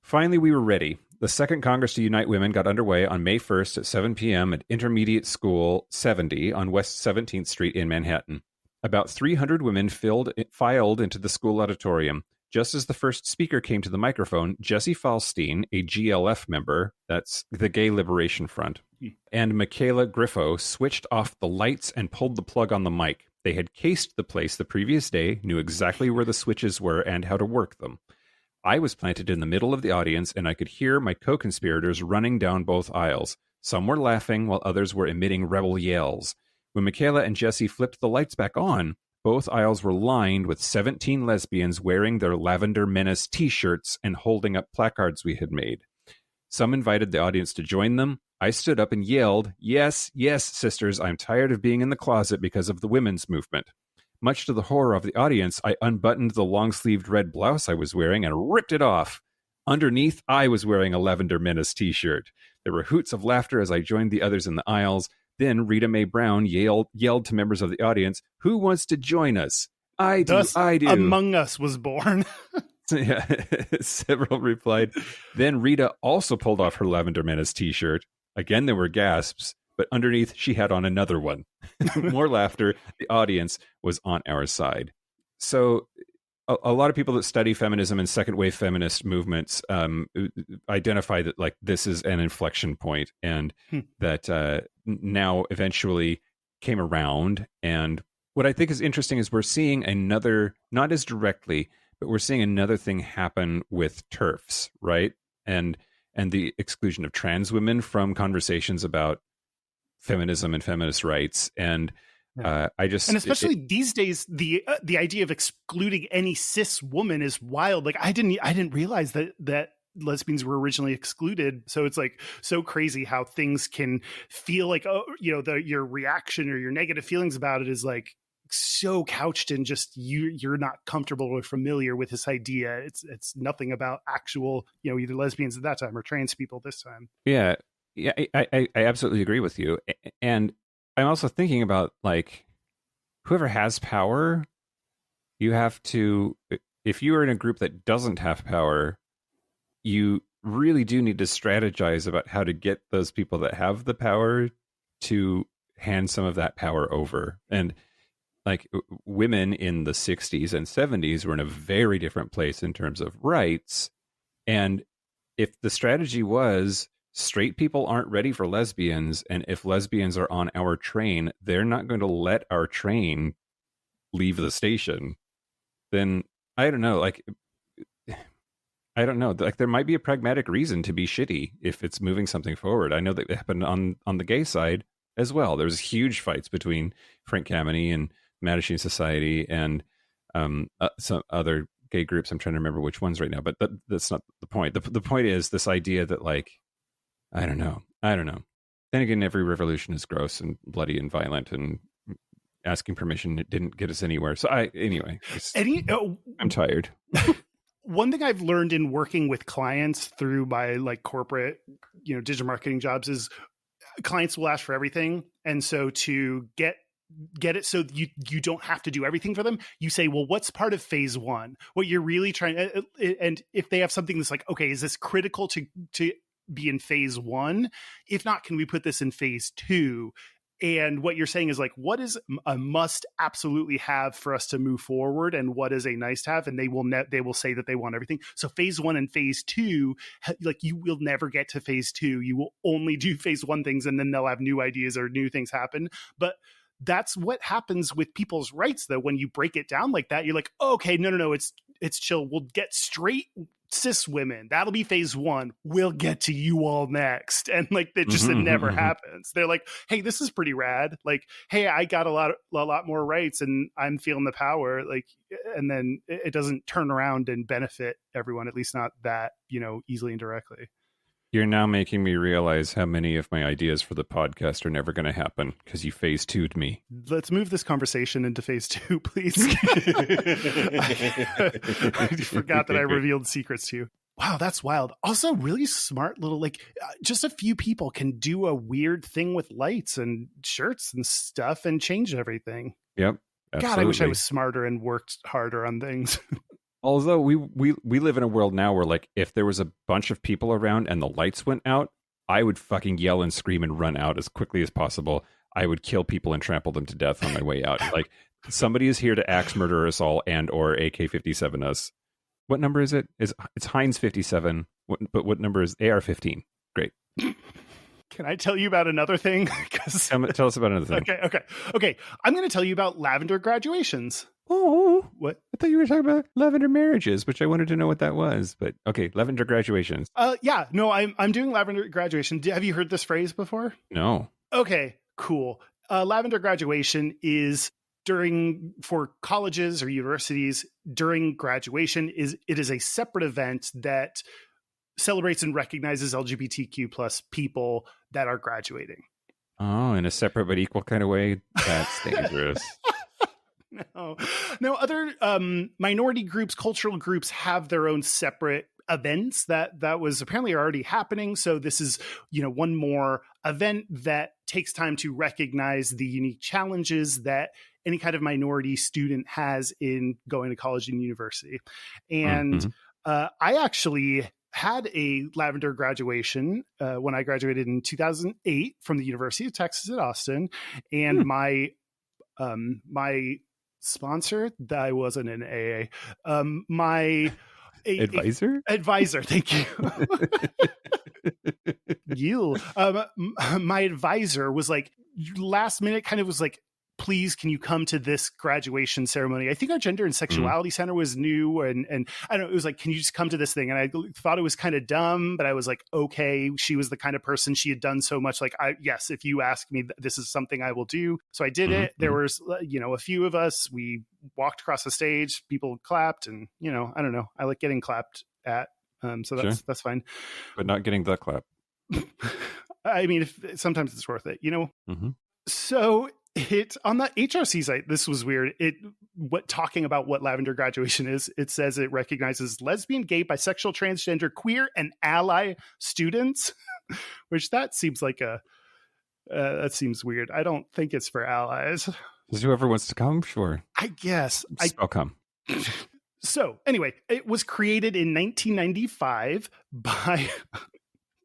"Finally, we were ready. The Second Congress to Unite Women got underway on May 1st at 7 p.m. at Intermediate School 70 on West 17th Street in Manhattan. About 300 women filed into the school auditorium. Just as the first speaker came to the microphone, Jessie Falstein, a GLF member, that's the Gay Liberation Front, and Michaela Griffo switched off the lights and pulled the plug on the mic. They had cased the place the previous day, knew exactly where the switches were and how to work them. I was planted in the middle of the audience, and I could hear my co-conspirators running down both aisles. Some were laughing, while others were emitting rebel yells. When Michaela and Jessie flipped the lights back on, both aisles were lined with 17 lesbians wearing their Lavender Menace t-shirts and holding up placards we had made. Some invited the audience to join them. I stood up and yelled, 'Yes, yes, sisters, I'm tired of being in the closet because of the women's movement.' Much to the horror of the audience, I unbuttoned the long-sleeved red blouse I was wearing and ripped it off. Underneath, I was wearing a Lavender Menace t-shirt. There were hoots of laughter as I joined the others in the aisles. Then Rita Mae Brown yelled to members of the audience, 'Who wants to join us?' I do, Thus, I do. Among Us was born." Yeah, several replied. Then Rita also pulled off her Lavender Menace t-shirt. Again, there were gasps, but underneath she had on another one. More laughter. The audience was on our side. So a lot of people that study feminism and second wave feminist movements identify that this is an inflection point, and that now eventually came around. And what I think is interesting is we're seeing another, not as directly, but we're seeing another thing happen with TERFs, right? And the exclusion of trans women from conversations about feminism and feminist rights. And and especially these days, the idea of excluding any cis woman is wild. I didn't realize that lesbians were originally excluded. So it's so crazy how things can feel your reaction or your negative feelings about it is so couched in just you're not comfortable or familiar with this idea. It's nothing about actual either lesbians at that time or trans people this time. Yeah, I absolutely agree with you. And I'm also thinking about whoever has power you have to, if you are in a group that doesn't have power, you really do need to strategize about how to get those people that have the power to hand some of that power over. And like women in the 60s and 70s were in a very different place in terms of rights. And if the strategy was straight people aren't ready for lesbians, and if lesbians are on our train, they're not going to let our train leave the station, then I don't know. Like, I don't know. Like, there might be a pragmatic reason to be shitty if it's moving something forward. I know that it happened on the gay side as well. There was huge fights between Frank Kameny and Mattachine Society and some other gay groups. I'm trying to remember which ones right now, but that's not the point. The point is this idea that, like, I don't know. Then again, every revolution is gross and bloody and violent, and asking permission didn't get us anywhere. So I'm tired. One thing I've learned in working with clients through my like corporate, digital marketing jobs is clients will ask for everything. And so to get it so you don't have to do everything for them, you say, well, what's part of phase one? What you're really trying, and if they have something that's like, okay, is this critical to be in phase one? If not, can we put this in phase two? And what you're saying is like, what is a must absolutely have for us to move forward, and what is a nice to have? And they will say that they want everything. So phase one and phase two, like you will never get to phase two. You will only do phase one things, and then they'll have new ideas or new things happen. But that's what happens with people's rights, though. When you break it down like that, you're like, oh, okay, no, it's chill. We'll get straight cis women. That'll be phase one. We'll get to you all next. And like it never happens. They're like, hey, this is pretty rad. Like, hey, I got a lot more rights and I'm feeling the power. Like, and then it doesn't turn around and benefit everyone, at least not that, easily and directly. You're now making me realize how many of my ideas for the podcast are never going to happen because you phase two'd me. Let's move this conversation into phase two, please. I forgot that I revealed secrets to you. Wow, that's wild. Also, really smart little, just a few people can do a weird thing with lights and shirts and stuff and change everything. Yep. Absolutely. God, I wish I was smarter and worked harder on things. Although we live in a world now where, like, if there was a bunch of people around and the lights went out, I would fucking yell and scream and run out as quickly as possible. I would kill people and trample them to death on my way out. Like, somebody is here to axe murder us all and or AK-57 us. What number is it? It's Heinz 57. But what number is AR-15? Great. Can I tell you about another thing? Tell us about another thing. Okay. I'm going to tell you about Lavender Graduations. Oh, what? I thought you were talking about Lavender Marriages, which I wanted to know what that was. But okay, Lavender Graduations. Yeah, no, I'm doing Lavender Graduation. Have you heard this phrase before? No. Okay, cool. Lavender Graduation is for colleges or universities during graduation. It is a separate event that celebrates and recognizes LGBTQ plus people that are graduating. Oh, in a separate but equal kind of way? That's dangerous. No, other minority groups, cultural groups have their own separate events that was apparently already happening. So this is, one more event that takes time to recognize the unique challenges that any kind of minority student has in going to college and university. And I actually had a Lavender graduation when I graduated in 2008 from the University of Texas at Austin. And my sponsor, that I wasn't in AA, my advisor, thank you. My advisor was like, last minute kind of was like, please, can you come to this graduation ceremony? I think our gender and sexuality center was new. And I don't know, it was like, can you just come to this thing? And I thought it was kind of dumb, but I was like, okay, she was the kind of person, she had done so much. Like, yes, if you ask me, this is something I will do. So I did it. There was, a few of us, we walked across the stage, people clapped, and, I don't know. I like getting clapped at. So that's fine. But not getting the clap. I mean, sometimes it's worth it, So on the HRC site, this was weird. Talking about what Lavender Graduation is, it says it recognizes lesbian, gay, bisexual, transgender, queer, and ally students, which that seems like that seems weird. I don't think it's for allies. Is whoever wants to come, sure. I guess. I'll come. So anyway, it was created in 1995 by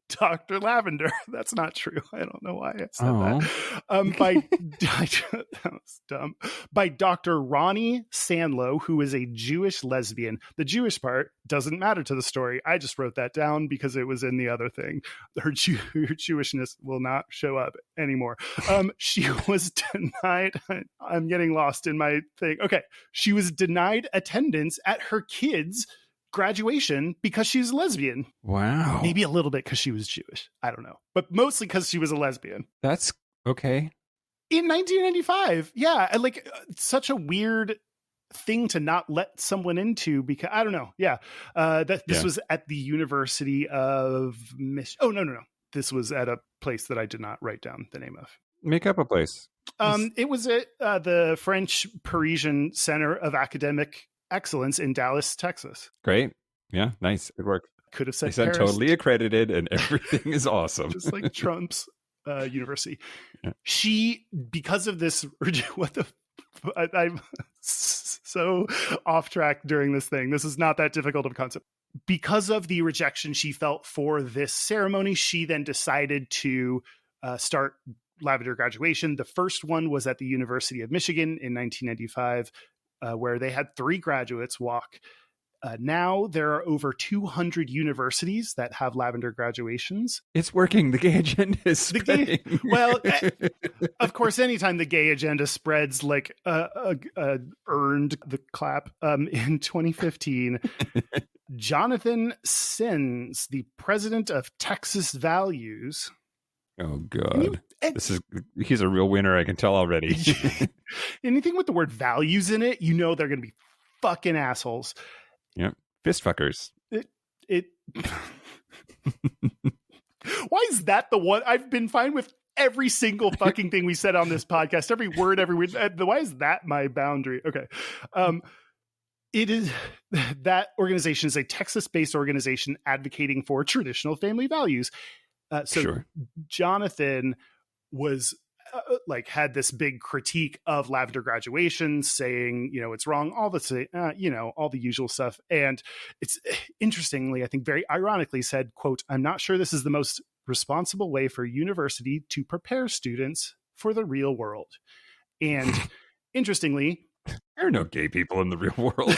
Dr. Lavender. That's not true. I don't know why I said that. That was dumb. By Dr. Ronnie Sanlow, who is a Jewish lesbian. The Jewish part doesn't matter to the story. I just wrote that down because it was in the other thing. Her Jewishness will not show up anymore. She was denied. I'm getting lost in my thing. Okay. She was denied attendance at her kids' graduation because she's a lesbian. Wow. Maybe a little bit because she was Jewish. I don't know. But mostly because she was a lesbian. That's okay. In 1995. Yeah. And like such a weird thing to not let someone into because I don't know. Yeah. This was at the University of Michigan. Oh, no. This was at a place that I did not write down the name of. Make up a place. It was at the French Parisian Center of Academic Excellence in Dallas, Texas. Great. Yeah, nice. Good work. Could have said they said totally accredited and everything is awesome. Just like Trump's university. Yeah. She, because of this, I'm so off track during this thing. This is not that difficult of a concept. Because of the rejection she felt for this ceremony, she then decided to start Lavender Graduation. The first one was at the University of Michigan in 1995. Where they had 3 graduates walk. Now there are over 200 universities that have Lavender Graduations. It's working. The gay agenda is spreading. Of course, anytime the gay agenda spreads, like earned the clap. In 2015, Jonathan Sins, the president of Texas Values. Oh God. He's a real winner. I can tell already. Anything with the word values in it, you know, they're going to be fucking assholes. Yep. Fist fuckers. Why is that the one? I've been fine with every single fucking thing we said on this podcast. Every word. Why is that my boundary? Okay. It is that organization is a Texas-based organization advocating for traditional family values. Sure. Jonathan was had this big critique of Lavender Graduation, saying, it's wrong, all the usual stuff. And it's interestingly, I think very ironically said, quote, "I'm not sure this is the most responsible way for university to prepare students for the real world." And interestingly, there are no gay people in the real world.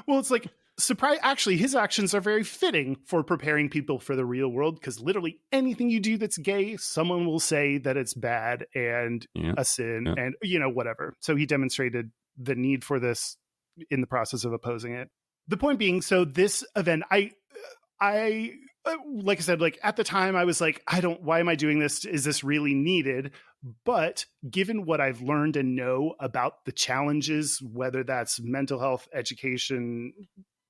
Well, it's like, surprise. Actually, his actions are very fitting for preparing people for the real world, because literally anything you do that's gay, someone will say that it's bad and a sin and, whatever. So he demonstrated the need for this in the process of opposing it. The point being, so this event, I like I said, like at the time I was like, why am I doing this? Is this really needed? But given what I've learned and know about the challenges, whether that's mental health, education,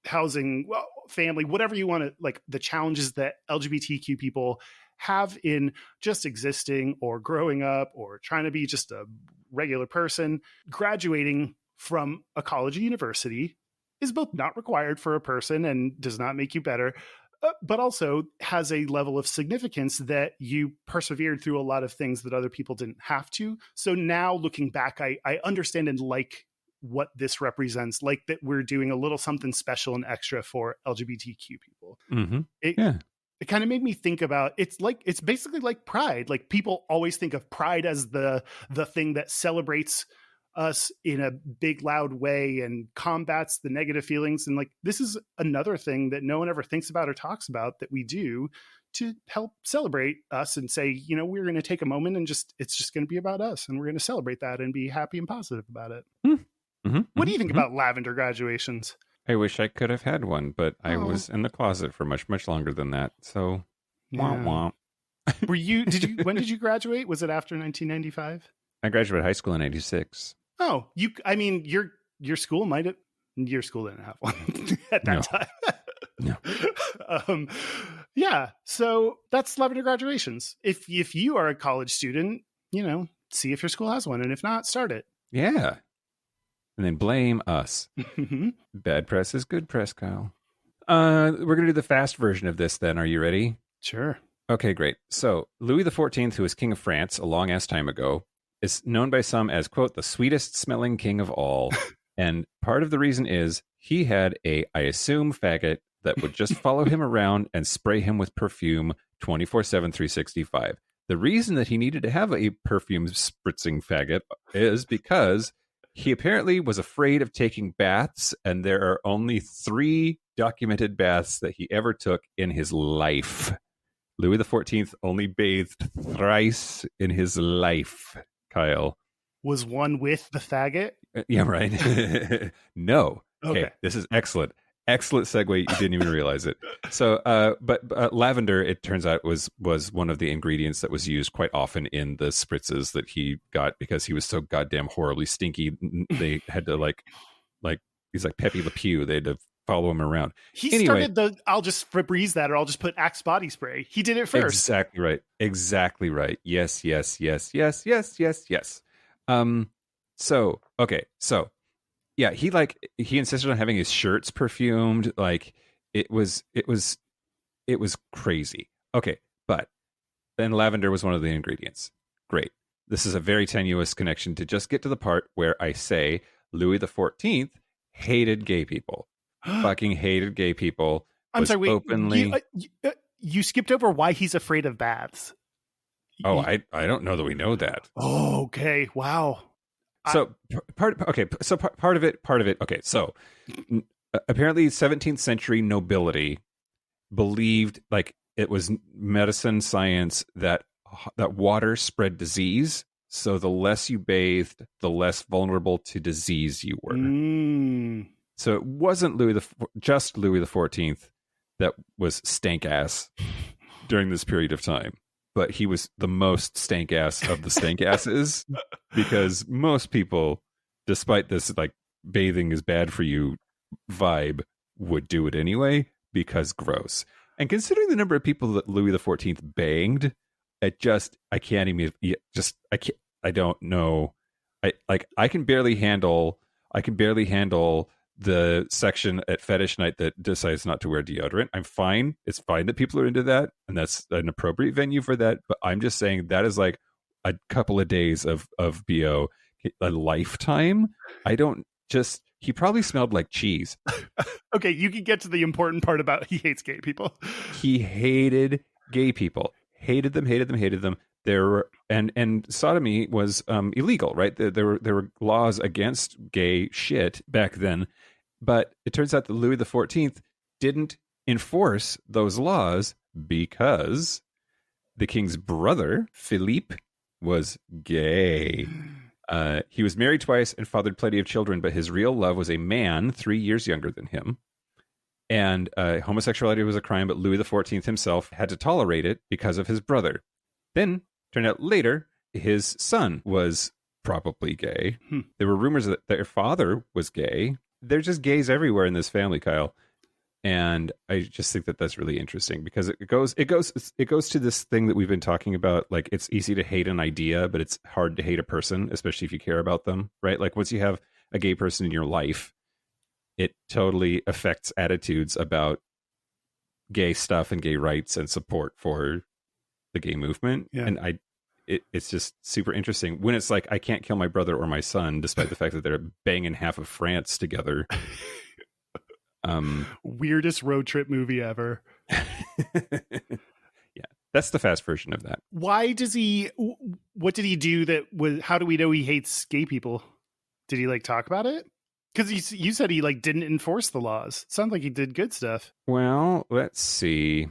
housing, family, whatever you want to, like the challenges that LGBTQ people have in just existing or growing up or trying to be just a regular person, graduating from a college or university is both not required for a person and does not make you better, but also has a level of significance that you persevered through a lot of things that other people didn't have to. So now looking back, I understand and like what this represents, like that we're doing a little something special and extra for LGBTQ people. Mm-hmm. It kind of made me think about, it's basically like Pride. Like people always think of Pride as the thing that celebrates us in a big loud way and combats the negative feelings. And like, this is another thing that no one ever thinks about or talks about that we do to help celebrate us and say, we're going to take a moment and it's just going to be about us. And we're going to celebrate that and be happy and positive about it. Mm-hmm. What do you think about Lavender Graduations? I wish I could have had one, but I was in the closet for much, much longer than that. So, womp womp. When did you graduate? Was it after 1995? I graduated high school in 96. Oh, your school your school didn't have one at that time. No. Yeah. So that's Lavender Graduations. If you are a college student, see if your school has one. And if not, start it. Yeah. And then blame us. Bad press is good press, Kyle. We're going to do the fast version of this then. Are you ready? Sure. Okay, great. So Louis XIV, who was king of France a long-ass time ago, is known by some as, quote, the sweetest smelling king of all. And part of the reason is he had I assume, faggot that would just follow him around and spray him with perfume 24/7, 365. The reason that he needed to have a perfume spritzing faggot is because he apparently was afraid of taking baths, and there are only 3 documented baths that he ever took in his life. Louis XIV only bathed thrice in his life, Kyle. Was one with the faggot? Yeah, right. No. Okay. This is excellent. Excellent segue. You didn't even realize it. So, but lavender, it turns out, was one of the ingredients that was used quite often in the spritzes that he got because he was so goddamn horribly stinky. They had to like he's like Pepe Le Pew. They had to follow him around. He started I'll just Febreze that, or I'll just put Axe body spray. He did it first. Exactly right. Exactly right. Yes. So yeah, he insisted on having his shirts perfumed. Like it was crazy. Okay, but then lavender was one of the ingredients. Great. This is a very tenuous connection to just get to the part where I say Louis XIV hated gay people. Fucking hated gay people. I'm sorry, wait. Openly... You skipped over why he's afraid of baths. Oh, I don't know that we know that. Oh, okay. Wow. So part of it. Okay, so apparently 17th century nobility believed like it was medicine science that water spread disease. So the less you bathed, the less vulnerable to disease you were. So it wasn't just Louis XIV that was stank ass during this period of time. But he was the most stank ass of the stank asses because most people, despite this like bathing is bad for you vibe, would do it anyway because gross. And considering the number of people that Louis XIV banged, I don't know. I can barely handle the section at fetish night that decides not to wear deodorant. I'm fine. It's fine that people are into that, and that's an appropriate venue for that. But I'm just saying that is like a couple of days of BO, a lifetime. He probably smelled like cheese. Okay, you can get to the important part about he hates gay people. He hated gay people. Hated them. There were and sodomy was illegal, right? There were laws against gay shit back then, but it turns out that Louis XIV didn't enforce those laws because the king's brother Philippe was gay. He was married twice and fathered plenty of children, but his real love was a man 3 years younger than him. And homosexuality was a crime, but Louis XIV himself had to tolerate it because of his brother. Then turned out later, his son was probably gay. There were rumors that their father was gay. There's just gays everywhere in this family, Kyle. And I just think that that's really interesting because it goes to this thing that we've been talking about. Like, it's easy to hate an idea, but it's hard to hate a person, especially if you care about them, right? Like, once you have a gay person in your life, it totally affects attitudes about gay stuff and gay rights and support for the gay movement. Yeah. And it's just super interesting when it's like, I can't kill my brother or my son, despite the fact that they're banging half of France together. Weirdest road trip movie ever. Yeah, that's the fast version of that. Why does what did he do how do we know he hates gay people? Did he like talk about it? Because you said he like didn't enforce the laws. Sounds like he did good stuff. Well, let's see.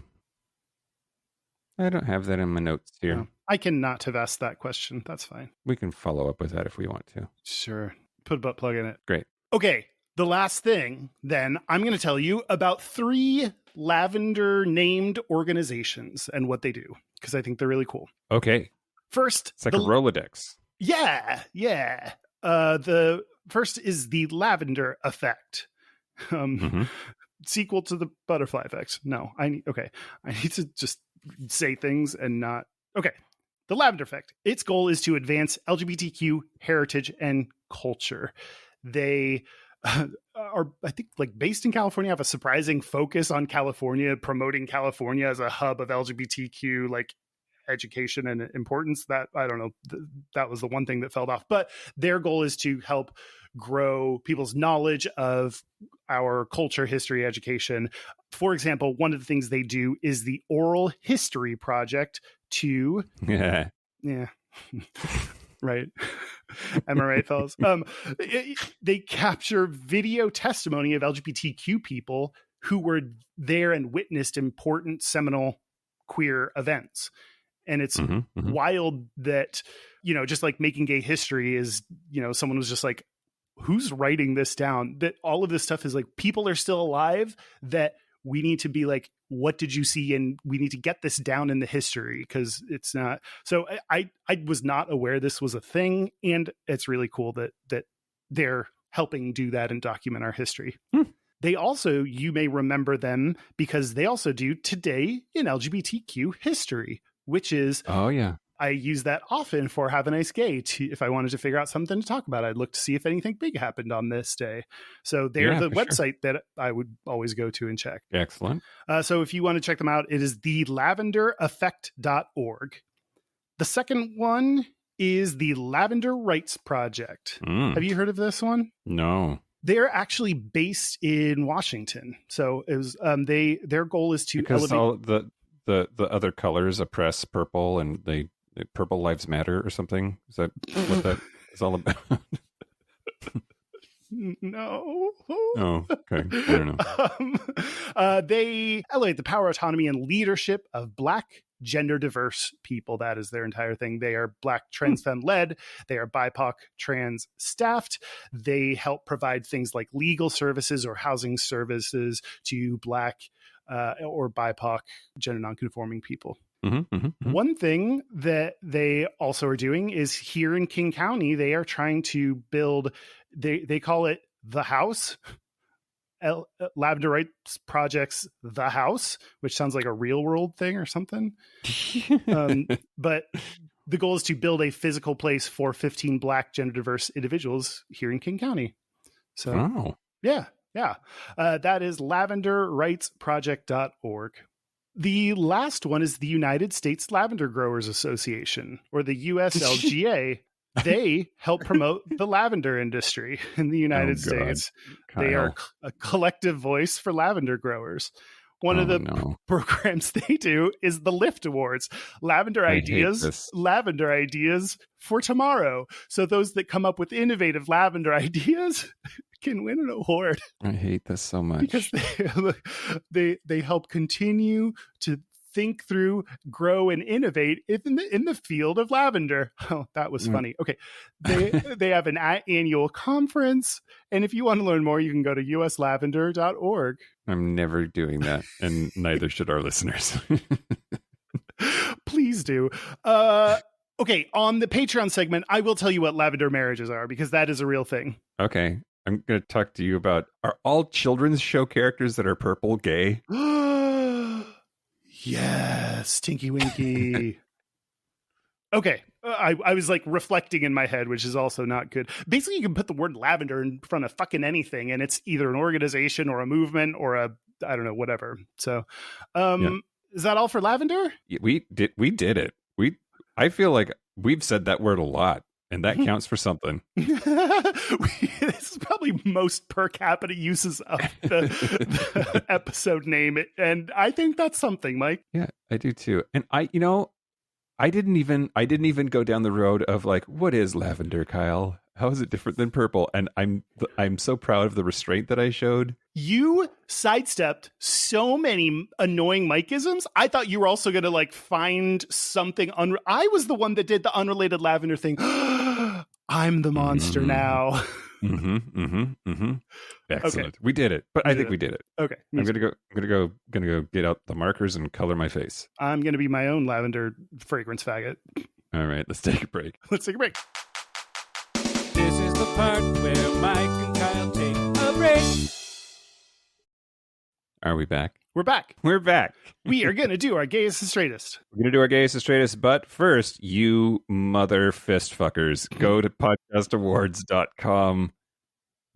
I don't have that in my notes here. No, I cannot have asked that question. That's fine. We can follow up with that if we want to. Sure. Put a butt plug in it. Great. Okay. The last thing, then, I'm going to tell you about 3 lavender named organizations and what they do, because I think they're really cool. Okay. First, it's like a Rolodex. Yeah. The first is the Lavender Effect. Sequel to the Butterfly Effect. No, I need to just say things and not. Okay. The Lavender Effect. Its goal is to advance LGBTQ heritage and culture. They are, I think, like based in California, have a surprising focus on California, promoting California as a hub of LGBTQ like education and importance. That, I don't know, that was the one thing that fell off. But their goal is to help grow people's knowledge of our culture, history, education. For example, one of the things they do is the Oral History Project to... Yeah. Right. Am I right, fellas? They capture video testimony of LGBTQ people who were there and witnessed important seminal queer events. And it's wild that, just like making gay history is, someone was just like, who's writing this down? That all of this stuff is like, people are still alive, that we need to be like, what did you see? And we need to get this down in the history, because it's not. So I was not aware this was a thing. And it's really cool that they're helping do that and document our history. They also, you may remember them because they also do Today in LGBTQ History, which is, oh yeah, I use that often for Have a Nice Gay. If I wanted to figure out something to talk about, I'd look to see if anything big happened on this day. So they're the website that I would always go to and check. Excellent. So if you want to check them out, it is the lavendereffect.org. The second one is the Lavender Rights Project. Have you heard of this one? No. They're actually based in Washington. So it was their goal is to because elevate... all the other colors oppress purple, and Purple Lives Matter or something. Is that what that is all about? No. Oh, okay. I don't know. They elevate the power, autonomy, and leadership of Black, gender diverse people. That is their entire thing. They are Black trans femme led. They are BIPOC trans staffed. They help provide things like legal services or housing services to Black or BIPOC gender nonconforming people. One thing that they also are doing is here in King County, they are trying to build, they call it The House, Lavender Rights Project's The House, which sounds like a real world thing or something. But the goal is to build a physical place for 15 Black gender diverse individuals here in King County. So, yeah. That is lavenderrightsproject.org. The last one is the United States Lavender Growers Association, or the USLGA. They help promote the lavender industry in the United States. Kyle. They are a collective voice for lavender growers. One of the programs they do is the Lift Awards, Lavender Ideas for Tomorrow. So those that come up with innovative lavender ideas can win an award. I hate this so much because they help continue to think through, grow, and innovate in the field of lavender. Oh, that was funny. Okay, they have an annual conference, and if you want to learn more, you can go to uslavender.org. I'm never doing that, and neither should our listeners. Please do. Okay, on the Patreon segment, I will tell you what lavender marriages are, because that is a real thing. Okay, I'm going to talk to you about, are all children's show characters that are purple gay? Yes, Tinky Winky. Okay, I was like reflecting in my head, which is also not good. Basically, you can put the word lavender in front of fucking anything, and it's either an organization or a movement or I don't know, whatever. So, Is that all for lavender? We did it. I feel like we've said that word a lot, and that counts for something. This is probably most per capita uses of the episode name, and I think that's something, Mike. Yeah, I do too. And I didn't even go down the road of like, what is lavender, Kyle? How is it different than purple? And I'm so proud of the restraint that I showed. You sidestepped so many annoying Mike-isms. I thought you were also going to like find something. I was the one that did the unrelated lavender thing. I'm the monster now. Excellent. Okay. We did it, but I think we did it. Okay. I'm gonna go get out the markers and color my face. I'm gonna be my own lavender fragrance faggot. All right, let's take a break. Let's take a break. This is the part where Mike and Kyle take a break. Are we back? We're back. We're back. We are going to do our Gayest and Straightest. We're going to do our Gayest and Straightest, but first, you mother fist fuckers, go to podcastawards.com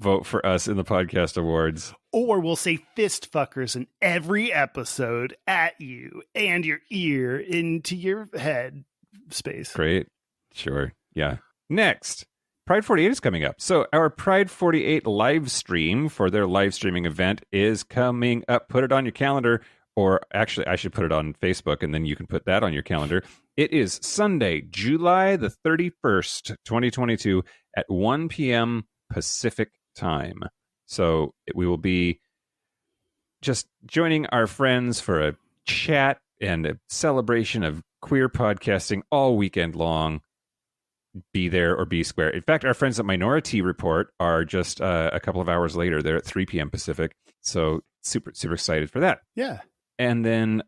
vote for us in the podcast awards. Or we'll say fist fuckers in every episode at you and your ear into your head space. Great. Sure. Yeah. Next, Pride 48 is coming up. So our Pride 48 live stream for their live streaming event is coming up. Put it on your calendar. Or actually, I should put it on Facebook, and then you can put that on your calendar. It is Sunday, July the 31st, 2022, at 1 p.m. Pacific time. So we will be just joining our friends for a chat and a celebration of queer podcasting all weekend long. Be there or be square. In fact, our friends at Minority Report are just a couple of hours later. They're at 3 p.m. Pacific. So super, super excited for that. Yeah. And then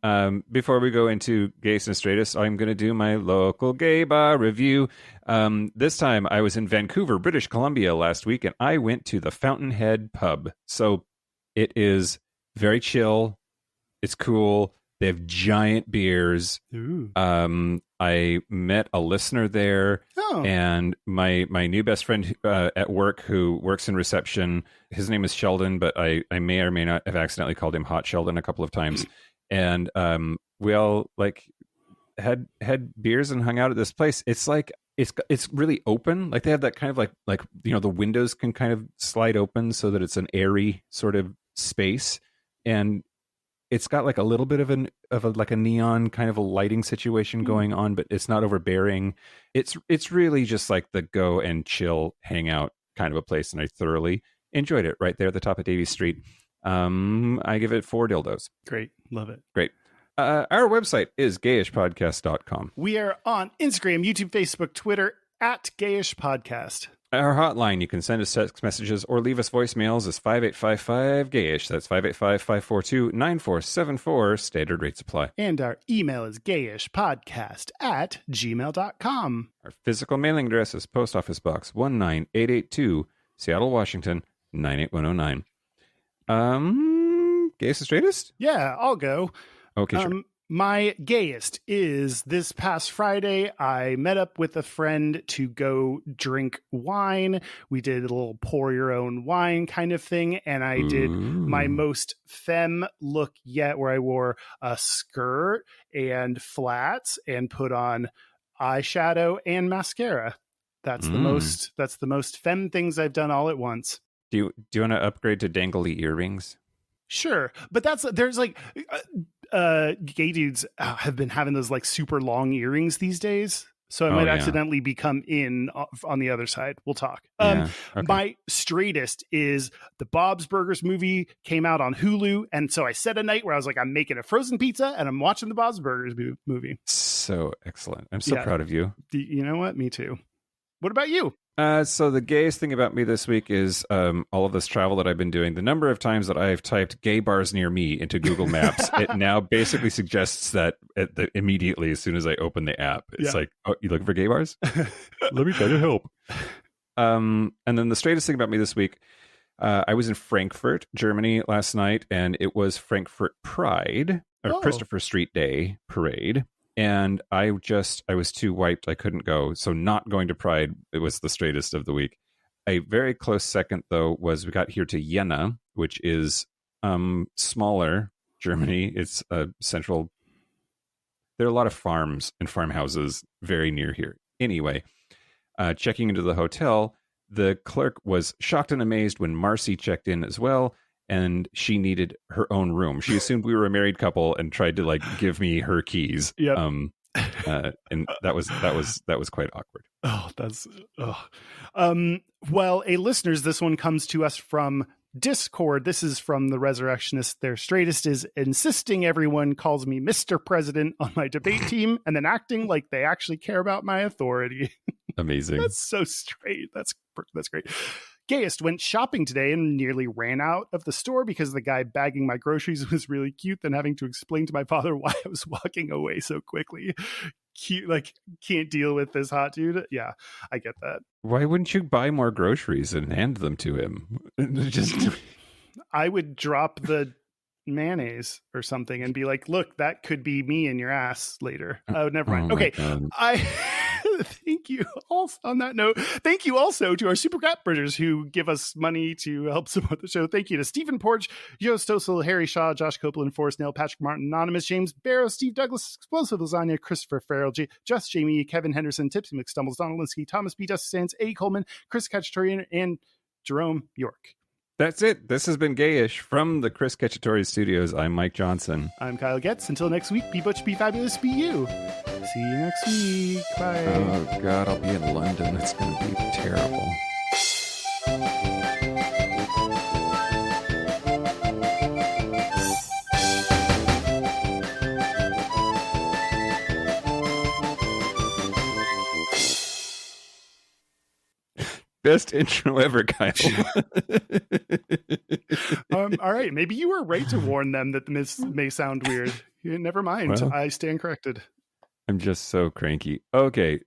before we go into Gayest and Straightest, I'm going to do my local gay bar review. This time I was in Vancouver, British Columbia last week, and I went to the Fountainhead Pub. So it is very chill. It's cool. They have giant beers. Ooh. I met a listener there, and my new best friend at work who works in reception. His name is Sheldon, but I may or may not have accidentally called him Hot Sheldon a couple of times. And we all had beers and hung out at this place. It's like it's really open. Like they have that kind of like the windows can kind of slide open so that it's an airy sort of space, and it's got like a little bit of a neon kind of a lighting situation going on, but it's not overbearing. It's really just like the go and chill hangout kind of a place, and I thoroughly enjoyed it right there at the top of Davie Street. I give it 4 dildos. Great. Love it. Great. Our website is gayishpodcast.com. We are on Instagram, YouTube, Facebook, Twitter at Gayish Podcast. Our hotline, you can send us text messages or leave us voicemails, is 5855-GAYISH. That's 585-542-9474. Standard rates apply. And our email is gayishpodcast@gmail.com. Our physical mailing address is Post Office Box 19882, Seattle, Washington, 98109. Gayest and Straightest? Yeah, I'll go. Okay, sure. My gayest is this past Friday. I met up with a friend to go drink wine. We did a little pour your own wine kind of thing. And I did my most femme look yet, where I wore a skirt and flats and put on eyeshadow and mascara. That's the most femme things I've done all at once. Do you want to upgrade to dangly earrings? Sure. But there's like gay dudes have been having those like super long earrings these days. So I might accidentally become in on the other side. We'll talk. Okay. My straightest is the Bob's Burgers movie came out on Hulu. And so I set a night where I was like, I'm making a frozen pizza and I'm watching the Bob's Burgers movie. So excellent. I'm so proud of you. You know what? Me too. What about you? So the gayest thing about me this week is all of this travel that I've been doing. The number of times that I've typed gay bars near me into Google Maps, it now basically suggests that immediately as soon as I open the app. It's like, oh, you looking for gay bars? Let me try to help. And then the straightest thing about me this week, I was in Frankfurt, Germany last night, and it was Frankfurt Pride, or Christopher Street Day Parade. And I was too wiped. I couldn't go. So not going to Pride, it was the straightest of the week. A very close second, though, was we got here to Jena, which is smaller Germany. It's central. There are a lot of farms and farmhouses very near here. Anyway, checking into the hotel, the clerk was shocked and amazed when Marcy checked in as well. And she needed her own room. She assumed we were a married couple and tried to like give me her keys. Yep. And that was quite awkward. Well, listeners, this one comes to us from Discord. This is from the Resurrectionists. Their straightest is insisting everyone calls me Mr. President on my debate team and then acting like they actually care about my authority. Amazing. That's so straight. That's great. Gayest went shopping today and nearly ran out of the store because the guy bagging my groceries was really cute, then having to explain to my father why I was walking away so quickly. Cute, like, can't deal with this hot dude. Yeah, I get that. Why wouldn't you buy more groceries and hand them to him? I would drop the mayonnaise or something and be like, look, that could be me in your ass later. Oh, never mind. Okay. Thank you. Also, on that note, thank you also to our super grappers who give us money to help support the show. Thank you to Stephen Porch, Joe Stossel, Harry Shaw, Josh Copeland, Forrest Nail, Patrick Martin, Anonymous, James Barrow, Steve Douglas, Explosive Lasagna, Christopher Farrell, Just Jamie, Kevin Henderson, Tipsy McStumbles, Donald Linsky, Thomas B. Dusty Sands, Eddie Coleman, Chris Cacciatorian, and Jerome York. That's it. This has been Gayish from the Chris Cacciatore Studios. I'm Mike Johnson. I'm Kyle Getz. Until next week, be butch, be fabulous, be you. See you next week. Bye. Oh, God, I'll be in London. It's going to be terrible. Best intro ever, Kyle. All right. Maybe you were right to warn them that this may sound weird. Never mind. Well, I stand corrected. I'm just so cranky. Okay.